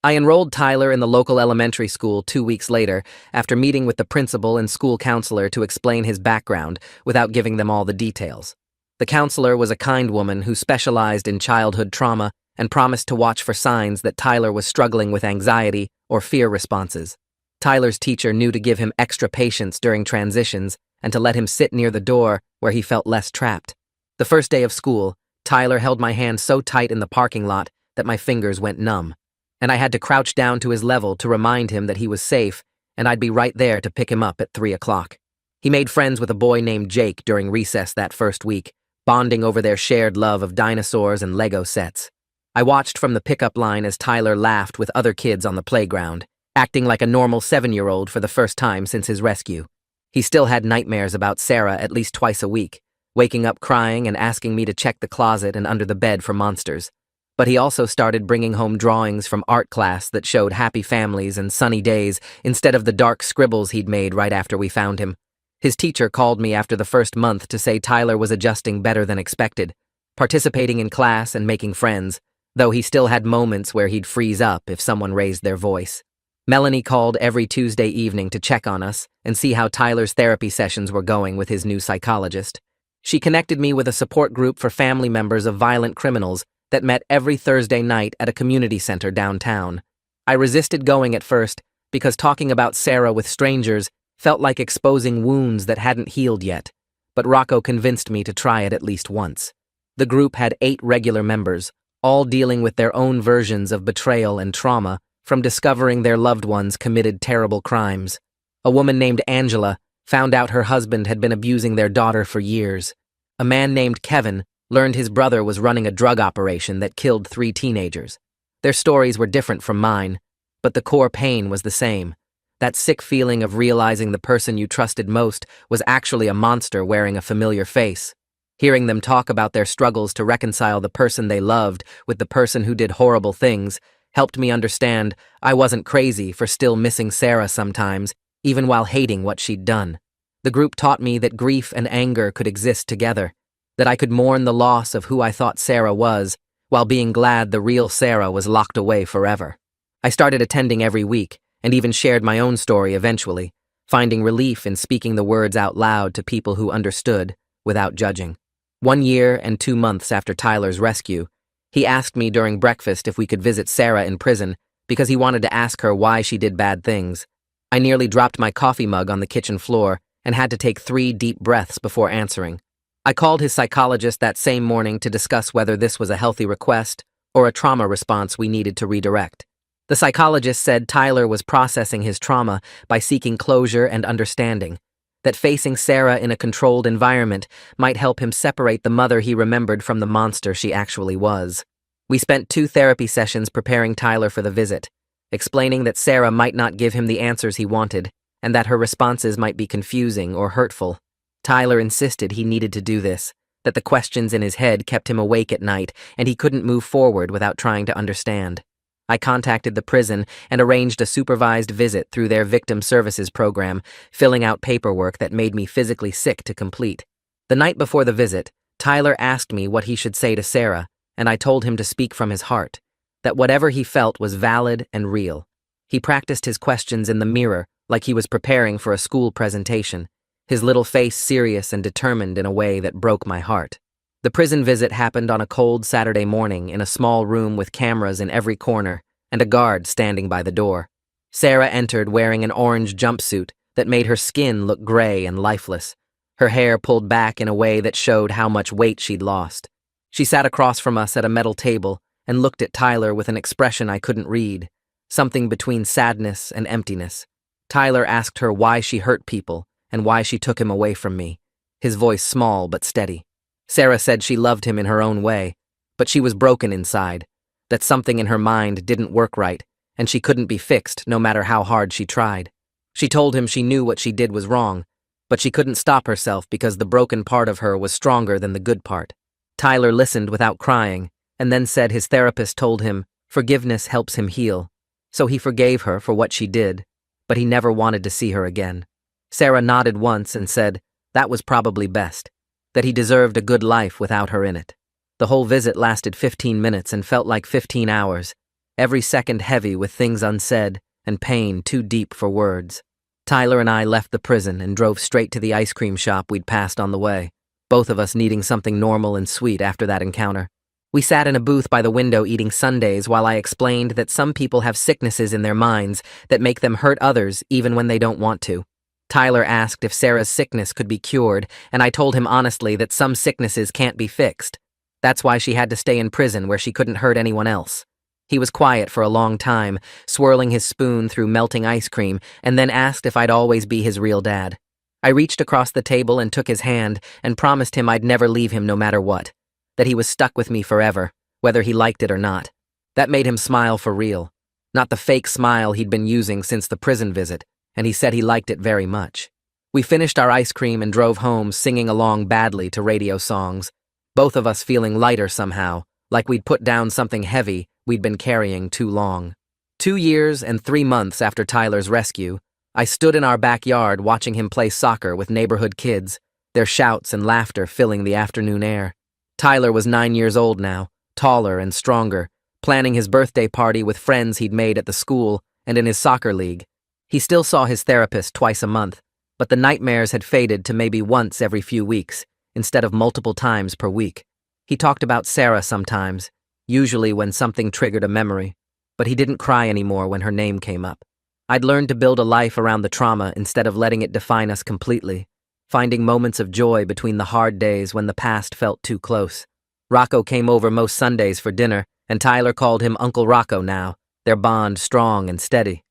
I enrolled Tyler in the local elementary school 2 weeks later after meeting with the principal and school counselor to explain his background without giving them all the details. The counselor was a kind woman who specialized in childhood trauma and promised to watch for signs that Tyler was struggling with anxiety or fear responses. Tyler's teacher knew to give him extra patience during transitions and to let him sit near the door where he felt less trapped. The first day of school, Tyler held my hand so tight in the parking lot that my fingers went numb, and I had to crouch down to his level to remind him that he was safe and I'd be right there to pick him up at 3 o'clock. He made friends with a boy named Jake during recess that first week, bonding over their shared love of dinosaurs and Lego sets. I watched from the pickup line as Tyler laughed with other kids on the playground, acting like a normal 7-year-old for the first time since his rescue. He still had nightmares about Sarah at least twice a week, waking up crying and asking me to check the closet and under the bed for monsters. But he also started bringing home drawings from art class that showed happy families and sunny days instead of the dark scribbles he'd made right after we found him. His teacher called me after the first month to say Tyler was adjusting better than expected, participating in class and making friends, though he still had moments where he'd freeze up if someone raised their voice. Melanie called every Tuesday evening to check on us and see how Tyler's therapy sessions were going with his new psychologist. She connected me with a support group for family members of violent criminals that met every Thursday night at a community center downtown. I resisted going at first because talking about Sarah with strangers felt like exposing wounds that hadn't healed yet, but Rocco convinced me to try it at least once. The group had 8 regular members, all dealing with their own versions of betrayal and trauma from discovering their loved ones committed terrible crimes. A woman named Angela found out her husband had been abusing their daughter for years. A man named Kevin learned his brother was running a drug operation that killed 3 teenagers. Their stories were different from mine, but the core pain was the same. That sick feeling of realizing the person you trusted most was actually a monster wearing a familiar face. Hearing them talk about their struggles to reconcile the person they loved with the person who did horrible things helped me understand I wasn't crazy for still missing Sarah sometimes, even while hating what she'd done. The group taught me that grief and anger could exist together, that I could mourn the loss of who I thought Sarah was, while being glad the real Sarah was locked away forever. I started attending every week, and even shared my own story eventually, finding relief in speaking the words out loud to people who understood, without judging. 1 year and 2 months after Tyler's rescue, he asked me during breakfast if we could visit Sarah in prison because he wanted to ask her why she did bad things. I nearly dropped my coffee mug on the kitchen floor and had to take 3 deep breaths before answering. I called his psychologist that same morning to discuss whether this was a healthy request or a trauma response we needed to redirect. The psychologist said Tyler was processing his trauma by seeking closure and understanding, that facing Sarah in a controlled environment might help him separate the mother he remembered from the monster she actually was. We spent 2 therapy sessions preparing Tyler for the visit, explaining that Sarah might not give him the answers he wanted, and that her responses might be confusing or hurtful. Tyler insisted he needed to do this, that the questions in his head kept him awake at night, and he couldn't move forward without trying to understand. I contacted the prison and arranged a supervised visit through their victim services program, filling out paperwork that made me physically sick to complete. The night before the visit, Tyler asked me what he should say to Sarah, and I told him to speak from his heart, that whatever he felt was valid and real. He practiced his questions in the mirror like he was preparing for a school presentation, his little face serious and determined in a way that broke my heart. The prison visit happened on a cold Saturday morning in a small room with cameras in every corner and a guard standing by the door. Sarah entered wearing an orange jumpsuit that made her skin look gray and lifeless, her hair pulled back in a way that showed how much weight she'd lost. She sat across from us at a metal table and looked at Tyler with an expression I couldn't read, something between sadness and emptiness. Tyler asked her why she hurt people and why she took him away from me, his voice small but steady. Sarah said she loved him in her own way, but she was broken inside, that something in her mind didn't work right, and she couldn't be fixed no matter how hard she tried. She told him she knew what she did was wrong, but she couldn't stop herself because the broken part of her was stronger than the good part. Tyler listened without crying, and then said his therapist told him forgiveness helps him heal, so he forgave her for what she did, but he never wanted to see her again. Sarah nodded once and said that was probably best, that he deserved a good life without her in it. The whole visit lasted 15 minutes and felt like 15 hours. every second heavy with things unsaid and pain too deep for words. Tyler and I left the prison and drove straight to the ice cream shop we'd passed on the way, both of us needing something normal and sweet after that encounter. We sat in a booth by the window eating sundaes while I explained that some people have sicknesses in their minds that make them hurt others even when they don't want to. Tyler asked if Sarah's sickness could be cured, and I told him honestly that some sicknesses can't be fixed. That's why she had to stay in prison where she couldn't hurt anyone else. He was quiet for a long time, swirling his spoon through melting ice cream, and then asked if I'd always be his real dad. I reached across the table and took his hand and promised him I'd never leave him no matter what, that he was stuck with me forever, whether he liked it or not. That made him smile for real, not the fake smile he'd been using since the prison visit, and he said he liked it very much. We finished our ice cream and drove home singing along badly to radio songs, both of us feeling lighter somehow, like we'd put down something heavy we'd been carrying too long. 2 years and 3 months after Tyler's rescue, I stood in our backyard watching him play soccer with neighborhood kids, their shouts and laughter filling the afternoon air. Tyler was 9 years old now, taller and stronger, planning his birthday party with friends he'd made at the school and in his soccer league. He still saw his therapist twice a month, but the nightmares had faded to maybe once every few weeks, instead of multiple times per week. He talked about Sarah sometimes, usually when something triggered a memory, but he didn't cry anymore when her name came up. I'd learned to build a life around the trauma instead of letting it define us completely, finding moments of joy between the hard days when the past felt too close. Rocco came over most Sundays for dinner, and Tyler called him Uncle Rocco now, their bond strong and steady.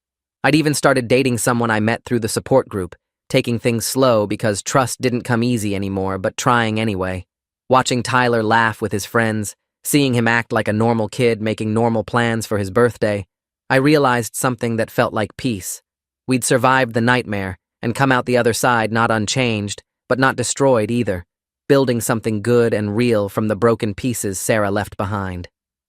I'd even started dating someone I met through the support group, taking things slow because trust didn't come easy anymore, but trying anyway. Watching Tyler laugh with his friends, seeing him act like a normal kid making normal plans for his birthday, I realized something that felt like peace. We'd survived the nightmare and come out the other side not unchanged, but not destroyed either, building something good and real from the broken pieces Sarah left behind.